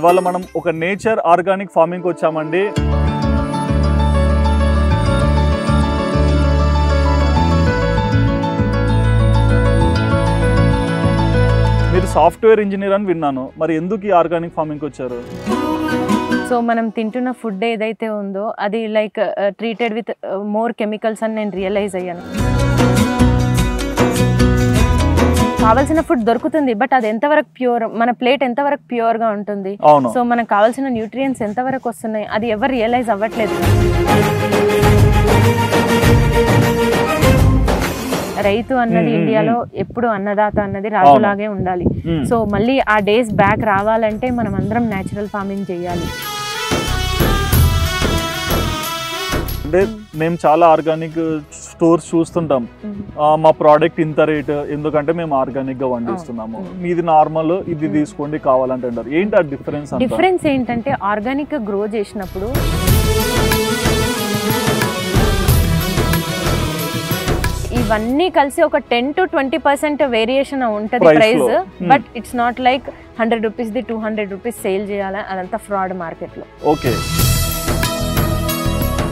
ఇవాళ మనం ఒక నేచర్ ఆర్గానిక్ ఫార్మింగ్ వచ్చామండి. మీరు సాఫ్ట్వేర్ ఇంజనీర్ అని విన్నాను, మరి ఎందుకు ఈ ఆర్గానిక్ ఫార్మింగ్ వచ్చారు? సో మనం తింటున్న ఫుడ్ ఏదైతే ఉందో అది like treated with more chemicals అని నేను రియలైజ్ అయ్యాను. కావాల్సిన ఫుడ్ దొరుకుతుంది, బట్ అది ఎంతవరకు ప్యూర్, మన ప్లేట్ ఎంతవరకు ప్యూర్గా ఉంటుంది, సో మనకు కావాల్సిన న్యూట్రియంట్స్ ఎంతవరకు వస్తున్నాయి, అది ఎవరు రియలైజ్ అవ్వట్లేదు. రైతు అన్నది ఇండియాలో ఎప్పుడు అన్నదాత అన్నది రాజులాగే ఉండాలి. సో మళ్ళీ ఆ డేస్ బ్యాక్ రావాలంటే మనం అందరం న్యాచురల్ ఫార్మింగ్ చేయాలి. అంటే మేము చాలా ఆర్గానిక్ స్టోర్స్ చూస్తుంటాం, మా ప్రోడక్ట్ ఇంత రేట్ ఎందుకంటే మేము ఆర్గానిక్ గా వండిస్తున్నాము, మీది నార్మల్ ఇది తీసుకోండి కావాలంటే అంటారు. ఏంటి ఆ డిఫరెన్స్? డిఫరెన్స్ ఏంటంటే ఆర్గానిక్ గా గ్రో చేసినప్పుడు ఇవన్నీ కలిసి ఒక 10 to 20% వేరియేషన్ ఉంటుంది price, but it's not like 100 rupees the 200 rupees sale చేయాలి, అదంతా ఫ్రాడ్ మార్కెట్ లో. ఓకే,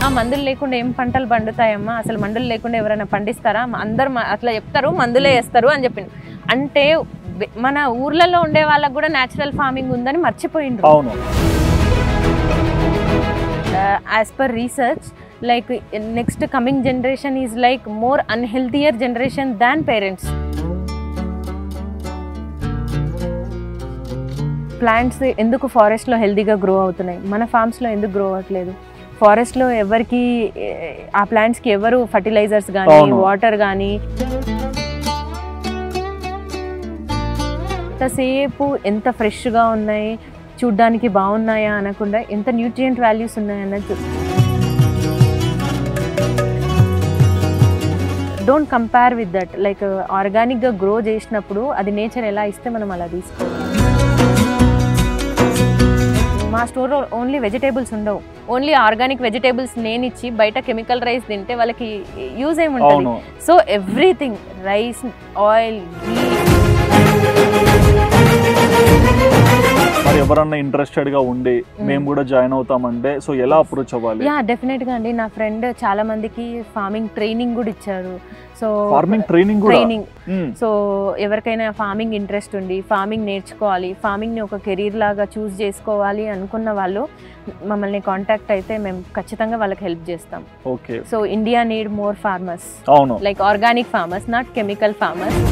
ఆ మందులు లేకుండా ఏం పంటలు పండుతాయమ్మా, అసలు మందులు లేకుండా ఎవరైనా పండిస్తారా, అందరు అట్లా చెప్తారు మందులే వేస్తారు అని చెప్పింది. అంటే మన ఊర్లలో ఉండే వాళ్ళకు కూడా న్యాచురల్ ఫార్మింగ్ ఉందని మర్చిపోయిండ్రు. అవును. As per research like next coming generation is like more unhealthier generation than parents. Plants ఎందుకు ఫారెస్ట్లో హెల్తీగా గ్రో అవుతున్నాయి, మన ఫార్మ్స్లో ఎందుకు గ్రో అవ్వట్లేదు? ఫారెస్ట్లో ఎవరికి ఆ ప్లాంట్స్కి ఎవరు ఫర్టిలైజర్స్ కానీ వాటర్ కానీ, ఎంతసేపు ఎంత ఫ్రెష్గా ఉన్నాయి చూడ్డానికి బాగున్నాయా అనకుండా ఎంత న్యూట్రియంట్ వాల్యూస్ ఉన్నాయన్నది చూస్తాం. Don't compare with that. Like ఆర్గానిక్గా గ్రో చేసినప్పుడు అది నేచర్ ఎలా ఇస్తే మనం అలా తీసుకోవాలి. మా స్టోర్లో ఓన్లీ వెజిటేబుల్స్ ఉండవు, ఓన్లీ ఆర్గానిక్ వెజిటేబుల్స్ నేను ఇచ్చి బయట కెమికల్ రైస్ తింటే వాళ్ళకి యూజ్ ఏముంటుంది. సో ఎవ్రీథింగ్, రైస్, ఆయిల్, మరి ఎవరన్నా ఇంట్రెస్టెడ్ గా ఉండి మేము కూడా జాయిన్ అవుతామంటే సో ఎలా అప్రోచ్ అవ్వాలి? యా డెఫినెట్ గా అండి, నా ఫ్రెండ్ చాలా మందికి ఫార్మింగ్ ట్రైనింగ్ కూడా ఇచ్చారు. సో ఫార్మింగ్ ట్రైనింగ్, సో ఎవరికైనా ఫార్మింగ్ ఇంట్రెస్ట్ ఉండి ఫార్మింగ్ నేర్చుకోవాలి, ఫార్మింగ్ ని ఒక కెరీర్ లాగా చూస్ చేసుకోవాలి అనుకున్న వాళ్ళు మమ్మల్ని కాంటాక్ట్ అయితే మేము ఖచ్చితంగా వాళ్ళకి హెల్ప్ చేస్తాం. Okay. So India need more farmers, అవును, like organic farmers, not chemical farmers.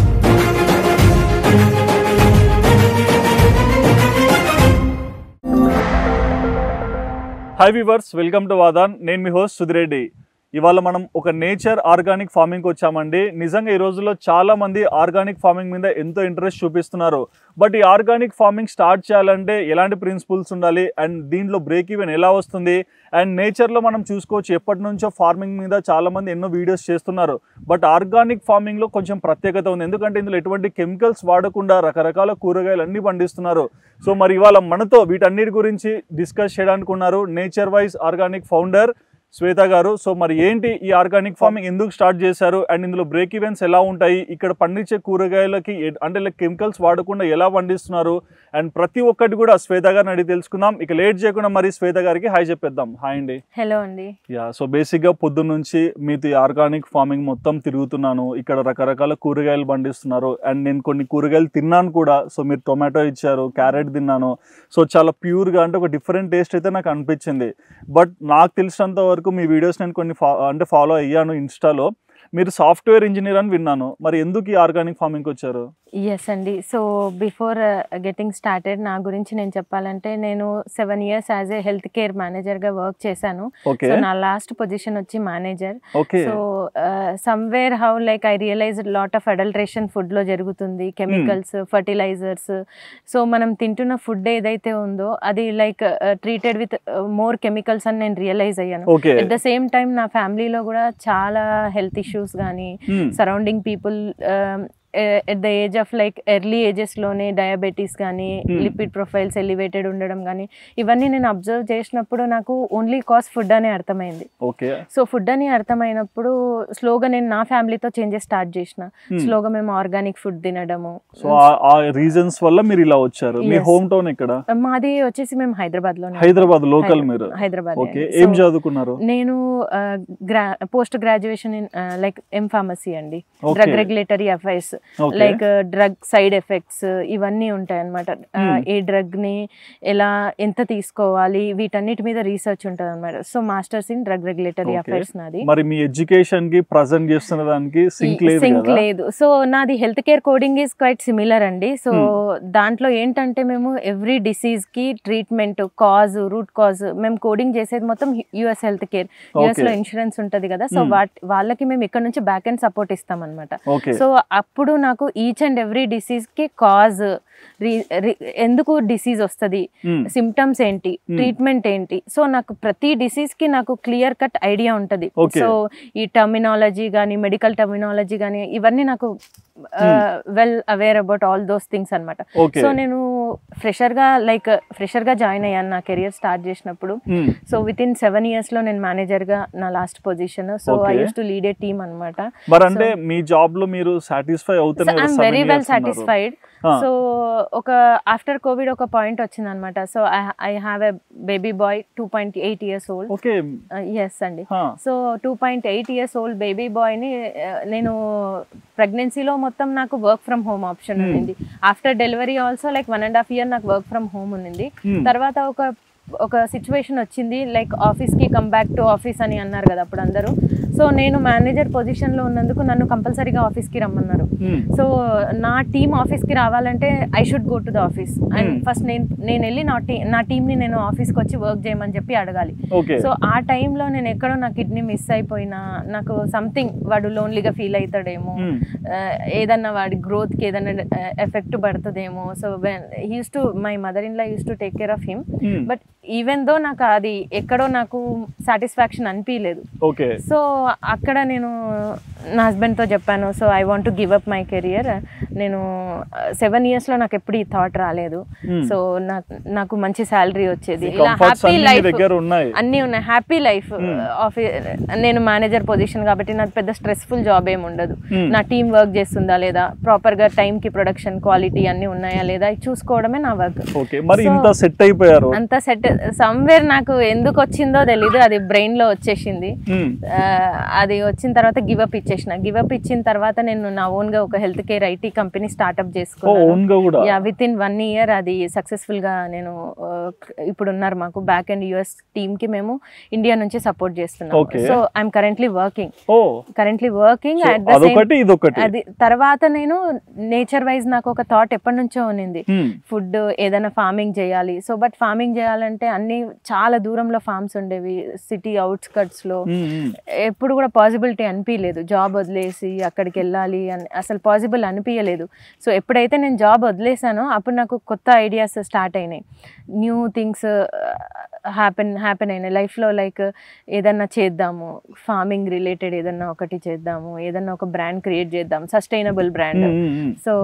Hi viewers, welcome to వాదాన్. నేను మీ హోస్ట్ సుధిరెడ్డి. ఇవాళ మనం ఒక నేచర్ ఆర్గానిక్ ఫార్మింగ్కి వచ్చామండి. నిజంగా ఈ రోజుల్లో చాలా మంది ఆర్గానిక్ ఫార్మింగ్ మీద ఎంతో ఇంట్రెస్ట్ చూపిస్తున్నారు. బట్ ఈ ఆర్గానిక్ ఫార్మింగ్ స్టార్ట్ చేయాలంటే ఎలాంటి ప్రిన్సిపల్స్ ఉండాలి, అండ్ దీంట్లో బ్రేక్ ఈవెన్ ఎలా వస్తుంది, అండ్ నేచర్లో మనం చూసుకోవచ్చు ఎప్పటి నుంచో ఫార్మింగ్ మీద చాలామంది ఎన్నో వీడియోస్ చేస్తున్నారు. బట్ ఆర్గానిక్ ఫార్మింగ్లో కొంచెం ప్రత్యేకత ఉంది, ఎందుకంటే ఇందులో ఎటువంటి కెమికల్స్ వాడకుండా రకరకాల కూరగాయలు అన్నీ పండిస్తున్నారు. సో మరి ఇవాళ మనతో వీటన్నిటి గురించి డిస్కస్ చేయడానికి ఉన్నారు నేచర్ వైజ్ ఆర్గానిక్ ఫౌండర్ శ్వేత గారు. సో మరి ఏంటి ఈ ఆర్గానిక్ ఫార్మింగ్ ఎందుకు స్టార్ట్ చేశారు, అండ్ ఇందులో బ్రేక్ ఈవెన్స్ ఎలా ఉంటాయి, ఇక్కడ పండించే కూరగాయలకి అంటే లైక్ కెమికల్స్ వాడకుండా ఎలా పండిస్తున్నారు, అండ్ ప్రతి ఒక్కటి కూడా శ్వేత గారిని అడిగి తెలుసుకుందాం. ఇక లేట్ చేయకుండా మరి శ్వేత గారికి హాయ్ చెప్పేద్దాం. హాయ్ అండి. హలో అండి. యా, సో బేసిక్గా పొద్దున్న నుంచి మీతో ఈ ఆర్గానిక్ ఫార్మింగ్ మొత్తం తిరుగుతున్నాను. ఇక్కడ రకరకాల కూరగాయలు పండిస్తున్నారు, అండ్ నేను కొన్ని కూరగాయలు తిన్నాను కూడా. సో మీరు టొమాటో ఇచ్చారు, క్యారెట్ తిన్నాను. సో చాలా ప్యూర్గా అంటే ఒక డిఫరెంట్ టేస్ట్ అయితే నాకు అనిపించింది. బట్ నాకు తెలిసినంత వరకు మీ వీడియోస్ నేను కొన్ని ఫాలో అయ్యాను ఇన్స్టాలో. మీరు సాఫ్ట్వేర్ ఇంజనీర్ అని విన్నాను, మరి ఎందుకు ఈ ఆర్గానిక్ ఫార్మింగ్కి వచ్చారు? ఎస్ అండి. సో బిఫోర్ గెటింగ్ స్టార్టెడ్ నా గురించి నేను చెప్పాలంటే నేను 7 years as a health care మేనేజర్గా వర్క్ చేశాను. సో నా లాస్ట్ పొజిషన్ వచ్చి manager. So somewhere how like I realized lot of adulteration ఫుడ్లో జరుగుతుంది, కెమికల్స్, ఫర్టిలైజర్స్. సో మనం తింటున్న ఫుడ్ ఏదైతే ఉందో అది like treated with more chemicals అని నేను రియలైజ్ అయ్యాను. ఎట్ ద సేమ్ టైం నా ఫ్యామిలీలో కూడా చాలా హెల్త్ ఇష్యూస్ కానీ, surrounding people at the age of like early ఏజెస్లోనే డయాబెటీస్ కానీ లిపిడ్ ప్రొఫైల్స్ ఎలివేటెడ్ ఉండడం కానీ ఇవన్నీ నేను అబ్జర్వ్ చేసినప్పుడు నాకు ఓన్లీ కాజ్ ఫుడ్ అనే అర్థమైంది. సో ఫుడ్ అని అర్థమైనప్పుడు స్లోగా నేను నా ఫ్యామిలీతో చేంజెస్ స్టార్ట్ చేసిన. స్లోగా మేము ఆర్గానిక్ ఫుడ్ తినడము. సో ఆ రీజన్స్ వల్ల మీరు ఇలా వచ్చారు. మీ హోమ్ టౌన్ ఎక్కడ? మాది వచ్చేసి మేము హైదరాబాద్ లోకల్. మీరు హైదరాబాద్. ఏం చదువుకున్నారు? నేను post graduation in like M pharmacy అండి. Drug regulatory affairs, like drug side effects ఇవన్నీ ఉంటాయి అన్నమాట. ఏ డ్రగ్ ని ఎలా ఎంత తీసుకోవాలి వీటన్నిటి మీద రీసెర్చ్ ఉంటుంది అనమాట. So masters in drug regulatory affairs నాది. మరి మీ ఎడ్యుకేషన్ కి ప్రజెంట్ చేస్తున్న దానికి సింక్ లేదు. సో నాది health care coding is quiet similar అండి. సో దాంట్లో ఏంటంటే మేము ఎవ్రీ డిసీజ్ కి ట్రీట్మెంట్ రూట్ కాజ్ మేము కోడింగ్ చేసేది మొత్తం యుఎస్ హెల్త్ కేర్. యుఎస్ లో ఇన్సూరెన్స్ ఉంటది కదా. సో వాళ్ళకి మేము ఇక్కడ నుంచి బ్యాక్ అండ్ సపోర్ట్ ఇస్తాం అనమాట. సో అప్పుడు నాకు ఈచ్ అండ్ ఎవ్రీ డిసీజ్ కి కాజ్, ఎందుకు డిసీజ్ వస్తుంది, సిమ్టమ్స్ ఏంటి, ట్రీట్మెంట్ ఏంటి, సో నాకు ప్రతి డిసీజ్ కి నాకు క్లియర్ కట్ ఐడియా ఉంటది. సో ఈ టర్మినాలజీ గానీ మెడికల్ టర్మినాలజీ గానీ ఇవన్నీ నాకు well aware about all those things అనమాట. సో నేను ఫ్రెషర్ గా జాయిన్ అయ్యాను నా కెరియర్ స్టార్ట్ చేసినప్పుడు. సో విత్ ఇన్ 7 years లో నేను మేనేజర్ గా నా last position. So I use to lead a team అనమాట. అంటే మీ జాబ్ లో మీరు సాటిస్ఫై అవుతున్నారు? I'm very well satisfied. So ఒక ఆఫ్టర్ కోవిడ్ ఒక పాయింట్ వచ్చింది అనమాట. So I have a baby boy 2.8 years old. Yes అండి. So 2.8 years old baby boy ని నేను ప్రెగ్నెన్సీలో మొత్తం నాకు వర్క్ ఫ్రమ్ హోమ్ ఆప్షన్ ఉంది. After delivery also like 1.5 years నాకు వర్క్ ఫ్రమ్ హోమ్ ఉంది. తర్వాత ఒక సిచ్యువేషన్ వచ్చింది, లైక్ ఆఫీస్కి కమ్ బ్యాక్ టు ఆఫీస్ అని అన్నారు కదా అప్పుడు అందరూ. సో నేను మేనేజర్ పొజిషన్లో ఉన్నందుకు నన్ను కంపల్సరీగా ఆఫీస్కి రమ్మన్నారు. సో నా టీమ్ ఆఫీస్కి రావాలంటే I should go to the office and first నేను వెళ్ళి నా టీమ్ని నేను ఆఫీస్కి వచ్చి వర్క్ చేయమని చెప్పి అడగాలి. సో ఆ టైంలో నేను ఎక్కడో నా కిడ్నీ మిస్ అయిపోయినా, నాకు సంథింగ్ వాడు లోన్లీగా ఫీల్ అవుతాడేమో, ఏదన్నా వాడి గ్రోత్కి ఏదన్నా ఎఫెక్ట్ పడుతుందేమో. So my mother in law use to take care of him. But even though నాకు అది ఎక్కడో నాకు సాటిస్ఫాక్షన్ అనిపించలేదు. సో అక్కడ నేను నా హస్బెండ్తో చెప్పాను, so I want to give up my career. నేను 7 years లో నాకు ఎప్పుడు ఈ థాట్ రాలేదు. సో నాకు మంచి శాలరీ వచ్చేది, ఇలా హ్యాపీ లైఫ్ అన్నీ ఉన్నాయి, హ్యాపీ లైఫ్. నేను మేనేజర్ పొజిషన్ కాబట్టి నాకు పెద్ద స్ట్రెస్ఫుల్ జాబ్ ఏమి ఉండదు. నా టీం వర్క్ చేస్తుందా లేదా, ప్రాపర్గా టైంకి ప్రొడక్షన్ క్వాలిటీ అన్నీ ఉన్నాయా లేదా చూసుకోవడమే నా వర్క్. అంతా సెట్. సమ్వేర్ నాకు ఎందుకు వచ్చిందో తెలీదు, అది బ్రెయిన్ లో వచ్చేసింది. అది వచ్చిన తర్వాత గివప్ ఇచ్చిన తర్వాత నేను నా ఓన్ గా ఒక health care IT company startup చేసుకున్నాను. విత్ ఇన్ 1 year అది సక్సెస్ఫుల్ గా నేను ఇప్పుడు ఉన్నారు మాకు బ్యాక్ అండ్ యుఎస్ టీమ్ కి మేము ఇండియా నుంచి సపోర్ట్ చేస్తున్నాం. So I'm currently working at the same. అది తర్వాత నేను నేచర్ వైజ్ నాకు ఒక థాట్ ఎప్పటి నుంచో ఉన్నింది, ఫుడ్ ఏదైనా ఫార్మింగ్ చేయాలి. సో బట్ ఫార్మింగ్ చేయాలంటే అన్ని చాలా దూరంలో ఫార్మ్స్ ఉండేవి, సిటీ అవుట్స్కట్స్ లో. ఎప్పుడు కూడా పాసిబిలిటీ అనిపించలేదు, జాబ్ వదిలేసి అక్కడికి వెళ్ళాలి అని అసలు పాసిబుల్ అనిపించలేదు. సో ఎప్పుడైతే నేను జాబ్ వదిలేసానో అప్పుడు నాకు కొత్త ఐడియాస్ స్టార్ట్ అయినాయి, న్యూ థింగ్స్ హ్యాపెన్ అయినాయి లైఫ్లో. లైక్ ఏదన్నా చేద్దాము, ఫార్మింగ్ రిలేటెడ్ ఏదన్నా ఒకటి చేద్దాము, ఏదన్నా ఒక బ్రాండ్ క్రియేట్ చేద్దాం, sustainable brand. So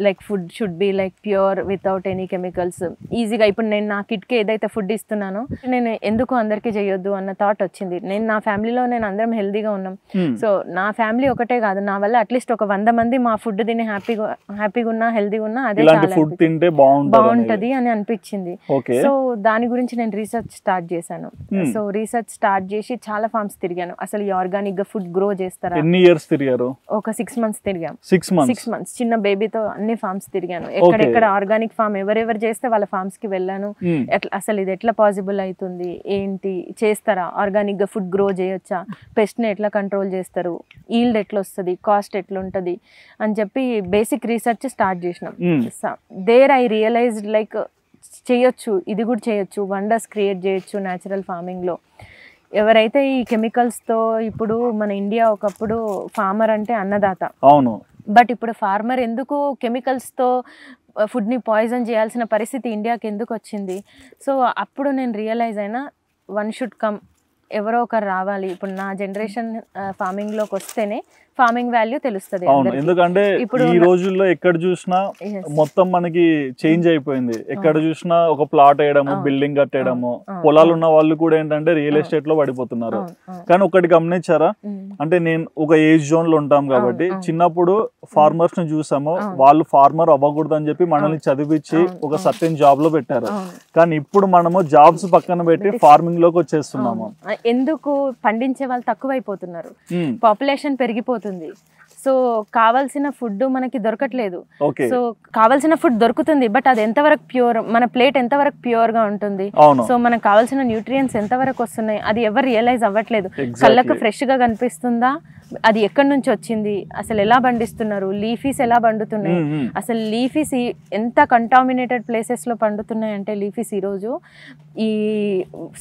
like food should be like pure without any chemicals. ఈజీగా ఇప్పుడు నేను నా కిడ్కి ఏదైతే ఫుడ్ ఇస్తున్నానో నేను ఎందుకు అందరికీ చేయొద్దు అన్న థాట్ వచ్చింది. నేను నా ఫ్యామిలీలో నేను అందరం హెల్దీగా ఉన్నాం. సో నా ఫ్యామిలీ ఒకటే కాదు, నా వల్ల అట్లీస్ట్ ఒక 100 మంది మా ఫుడ్ తిని హ్యాపీగా ఉన్నా హెల్దీగా ఉన్నా అదే చాలా బాగుంటది అని అనిపించింది. సో దాని గురించి నేను రీసెర్చ్ స్టార్ట్ చేశాను. సో రీసెర్చ్ స్టార్ట్ చేసి చాలా ఫార్మ్స్ తిరిగాను. అసలు ఈ ఆర్గానిక్ గా ఫుడ్ గ్రో చేస్తారా? ఎన్ని ఇయర్స్ తిరిగారు? ఒక 6 months తిరిగాం. 6 months చిన్న బేబీతో అన్ని ఫార్మ్స్ తిరిగాను. ఎక్కడెక్కడ ఆర్గానిక్ ఫార్మ్ ఎవరెవరు చేస్తే వాళ్ళ ఫార్మ్స్ కి వెళ్ళాను. అసలు ఇది ఎట్లా పాసిబుల్ అవుతుంది, ఏంటి చేస్తారా, ఆర్గానిక్ గా ఫుడ్ గ్రో చేయొచ్చా, పెస్ట్ ని ఎట్లా కంట్రోల్ చేస్తారు, ఈల్డ్ ఎట్లా వస్తుంది, కాస్ట్ ఎట్లా ఉంటుంది అని చెప్పి బేసిక్ రీసెర్చ్ స్టార్ట్ చేసినాం. దేర్ ఐ రియలైజ్డ్ లైక్ చేయొచ్చు, ఇది కూడా చేయొచ్చు, వండర్స్ క్రియేట్ చేయొచ్చు న్యాచురల్ ఫార్మింగ్లో. ఎవరైతే ఈ కెమికల్స్తో, ఇప్పుడు మన ఇండియా ఒకప్పుడు ఫార్మర్ అంటే అన్నదాత, అవును, బట్ ఇప్పుడు ఫార్మర్ ఎందుకు కెమికల్స్తో ఫుడ్ని పాయిజన్ చేయాల్సిన పరిస్థితి ఇండియాకి ఎందుకు వచ్చింది? సో అప్పుడు నేను రియలైజ్ అయినా వన్ షుడ్ కమ్, ఎవరో ఒకరు రావాలి. ఇప్పుడు నా జనరేషన్ ఫార్మింగ్లోకి వస్తేనే ఫార్మింగ్ వాల్యూ తెలుస్తుంది. అవును, ఎందుకంటే ఈ రోజుల్లో ఎక్కడ చూసినా మొత్తం మనకి చేంజ్ అయిపోయింది. ఎక్కడ చూసినా ఒక ప్లాట్ వేయడము, బిల్డింగ్ కట్టేయడము, పొలాలు ఉన్న వాళ్ళు కూడా ఏంటంటే రియల్ ఎస్టేట్ లో పడిపోతున్నారు. కానీ ఒకటి గమనించారా, అంటే నేను ఒక ఏజ్ జోన్ లో ఉంటాం కాబట్టి చిన్నప్పుడు ఫార్మర్స్ ని చూసాము, వాళ్ళు ఫార్మర్ అవ్వకూడదు అని చెప్పి మనల్ని చదివించి ఒక సర్టెన్ జాబ్ లో పెట్టారు. కానీ ఇప్పుడు మనము జాబ్స్ పక్కన పెట్టి ఫార్మింగ్ లోకి వచ్చేస్తున్నాము. ఎందుకు పండించే వాళ్ళు తక్కువైపోతున్నారు, పాపులేషన్ పెరిగిపోతుంది. సో కావాల్సిన ఫుడ్ మనకి దొరకట్లేదు. సో కావాల్సిన ఫుడ్ దొరుకుతుంది, బట్ అది ఎంతవరకు ప్యూర్, మన ప్లేట్ ఎంతవరకు ప్యూర్ గా ఉంటుంది, సో మనకు కావాల్సిన న్యూట్రియంట్స్ ఎంతవరకు వస్తున్నాయి, అది ఎవరు రియలైజ్ అవ్వట్లేదు. కళ్ళకు ఫ్రెష్ గా కనిపిస్తుందా, అది ఎక్కడి నుంచి వచ్చింది, అసలు ఎలా పండిస్తున్నారు, లీఫీస్ ఎలా పండుతున్నాయి, అసలు లీఫీస్ ఎంత కంటామినేటెడ్ ప్లేసెస్ లో పండుతున్నాయి అంటే లీఫీస్ ఈరోజు ఈ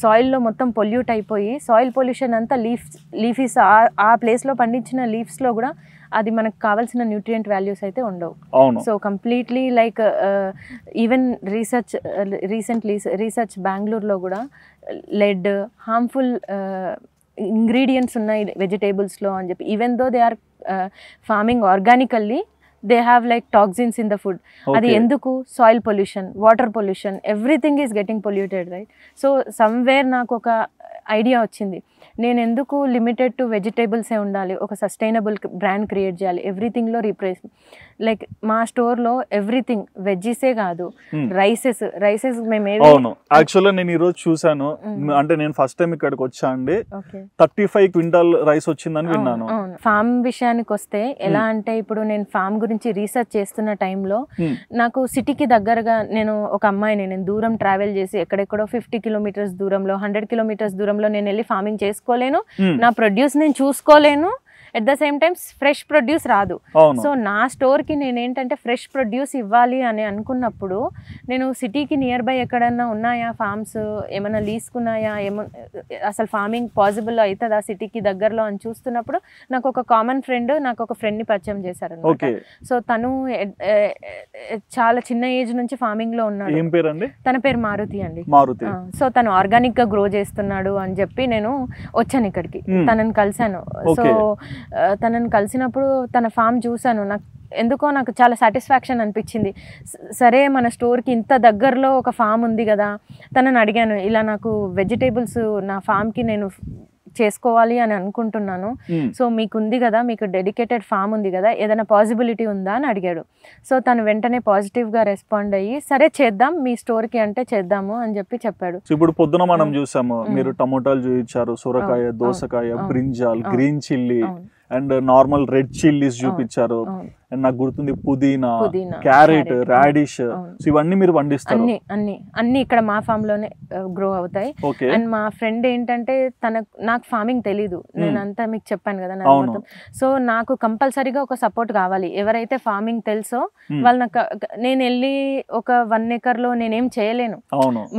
సాయిల్లో మొత్తం పొల్యూట్ అయిపోయి సాయిల్ పొల్యూషన్ అంతా లీఫీస్ ఆ ప్లేస్ లో పండించిన లీవ్స్ లో కూడా అది మనకు కావాల్సిన న్యూట్రియంట్ వాల్యూస్ అయితే ఉండవు. So completely like even research బెంగళూరులో కూడా లెడ్, హార్మ్ఫుల్ ఇంగ్రీడియంట్స్ ఉన్నాయి వెజిటేబుల్స్లో అని చెప్పి, even though they are farming organically, they have like toxins in the food. అది ఎందుకు? Soil pollution, water pollution, everything is getting polluted, right? So somewhere నాకు ఒక ఐడియా వచ్చింది, నేను ఎందుకు లిమిటెడ్ టు వెజిటేబుల్సే ఉండాలి, ఒక సస్టైనబుల్ బ్రాండ్ క్రియేట్ చేయాలి, ఎవ్రీథింగ్లో రీప్లేస్. లైక్ మా స్టోర్లో ఎవ్రీథింగ్ వెజ్జీసే కాదు, రైసెస్ మేము యాక్చువల్గా నేను ఈరోజు చూసాను, అంటే నేను ఫస్ట్ టైం ఇక్కడికి వచ్చా అండి, 35 క్వింటాల్ రైస్ వచ్చిందని విన్నాను. ఫామ్ విషయానికి వస్తే ఎలా అంటే, ఇప్పుడు నేను ఫామ్ గురించి రీసెర్చ్ చేస్తున్న టైంలో నాకు సిటీకి దగ్గరగా, నేను ఒక అమ్మాయిని, నేను దూరం ట్రావెల్ చేసి ఎక్కడెక్కడో 50 కిలోమీటర్స్ దూరంలో, 100 కిలోమీటర్స్ దూరంలో నేను వెళ్ళి ఫార్మింగ్ చేసుకోలేను, నా ప్రొడ్యూస్ నేను చూసుకోలేను, at the same times fresh produce రాదు. సో నా స్టోర్కి నేను ఏంటంటే ఫ్రెష్ ప్రొడ్యూస్ ఇవ్వాలి అని అనుకున్నప్పుడు, నేను సిటీకి నియర్ బై ఎక్కడన్నా ఉన్నాయా ఫార్మ్స్, ఏమైనా లీజ్కున్నాయా, అసలు ఫార్మింగ్ పాసిబుల్ అవుతుందా సిటీకి దగ్గరలో అని చూస్తున్నప్పుడు, నాకు ఒక కామన్ ఫ్రెండ్ నాకు ఒక ఫ్రెండ్ని పరిచయం చేశారు. సో తను చాలా చిన్న ఏజ్ నుంచి ఫార్మింగ్ లో ఉన్నాడు. ఏం పేరు అండి? తన పేరు మారుతి అండి. సో తను ఆర్గానిక్ గా గ్రో చేస్తున్నాడు అని చెప్పి నేను వచ్చాను ఇక్కడికి, తనని కలిశాను. సో తనని కలిసినప్పుడు తన ఫామ్ చూశాను, నాకు చాలా సాటిస్ఫాక్షన్ అనిపించింది. సరే మన స్టోర్కి ఇంత దగ్గరలో ఒక ఫామ్ ఉంది కదా, తనని అడిగాను, ఇలా నాకు వెజిటేబుల్స్ నా ఫామ్కి నేను చేసుకోవాలి అని అనుకుంటున్నాను, సో మీకు ఉంది కదా, మీకు డెడికేటెడ్ ఫామ్ ఉంది కదా, ఏదైనా పాసిబిలిటీ ఉందా అని అడిగాడు. సో తను వెంటనే పాజిటివ్గా రెస్పాండ్ అయ్యి, సరే చేద్దాం మీ స్టోర్కి అంటే చేద్దాము అని చెప్పాడు. ఇప్పుడు పొద్దున మనం చూసాము, మీరు టమోటాలు చూపించారు, సొరకాయ, దోసకాయ, brinjal, green chilli and normal red chillies చూపించారు, అండ్ నాకు గుర్తుంది పుదీనా, క్యారెట్, రాడిష్, ఇవన్నీ మీరు పండిస్తారు? అన్ని ఇక్కడ మా ఫామ్ లోనే గ్రో అవుతాయి. అండ్ మా ఫ్రెండ్ ఏంటంటే నాకు ఫార్మింగ్ తెలీదు, నేను అంతా మీకు చెప్పాను కదా మొత్తం. సో నాకు కంపల్సరీగా ఒక సపోర్ట్ కావాలి, ఎవరైతే ఫార్మింగ్ తెలుసో వాళ్ళు నాకు. నేను వెళ్ళి ఒక 1 acre లో నేనేం చేయలేను,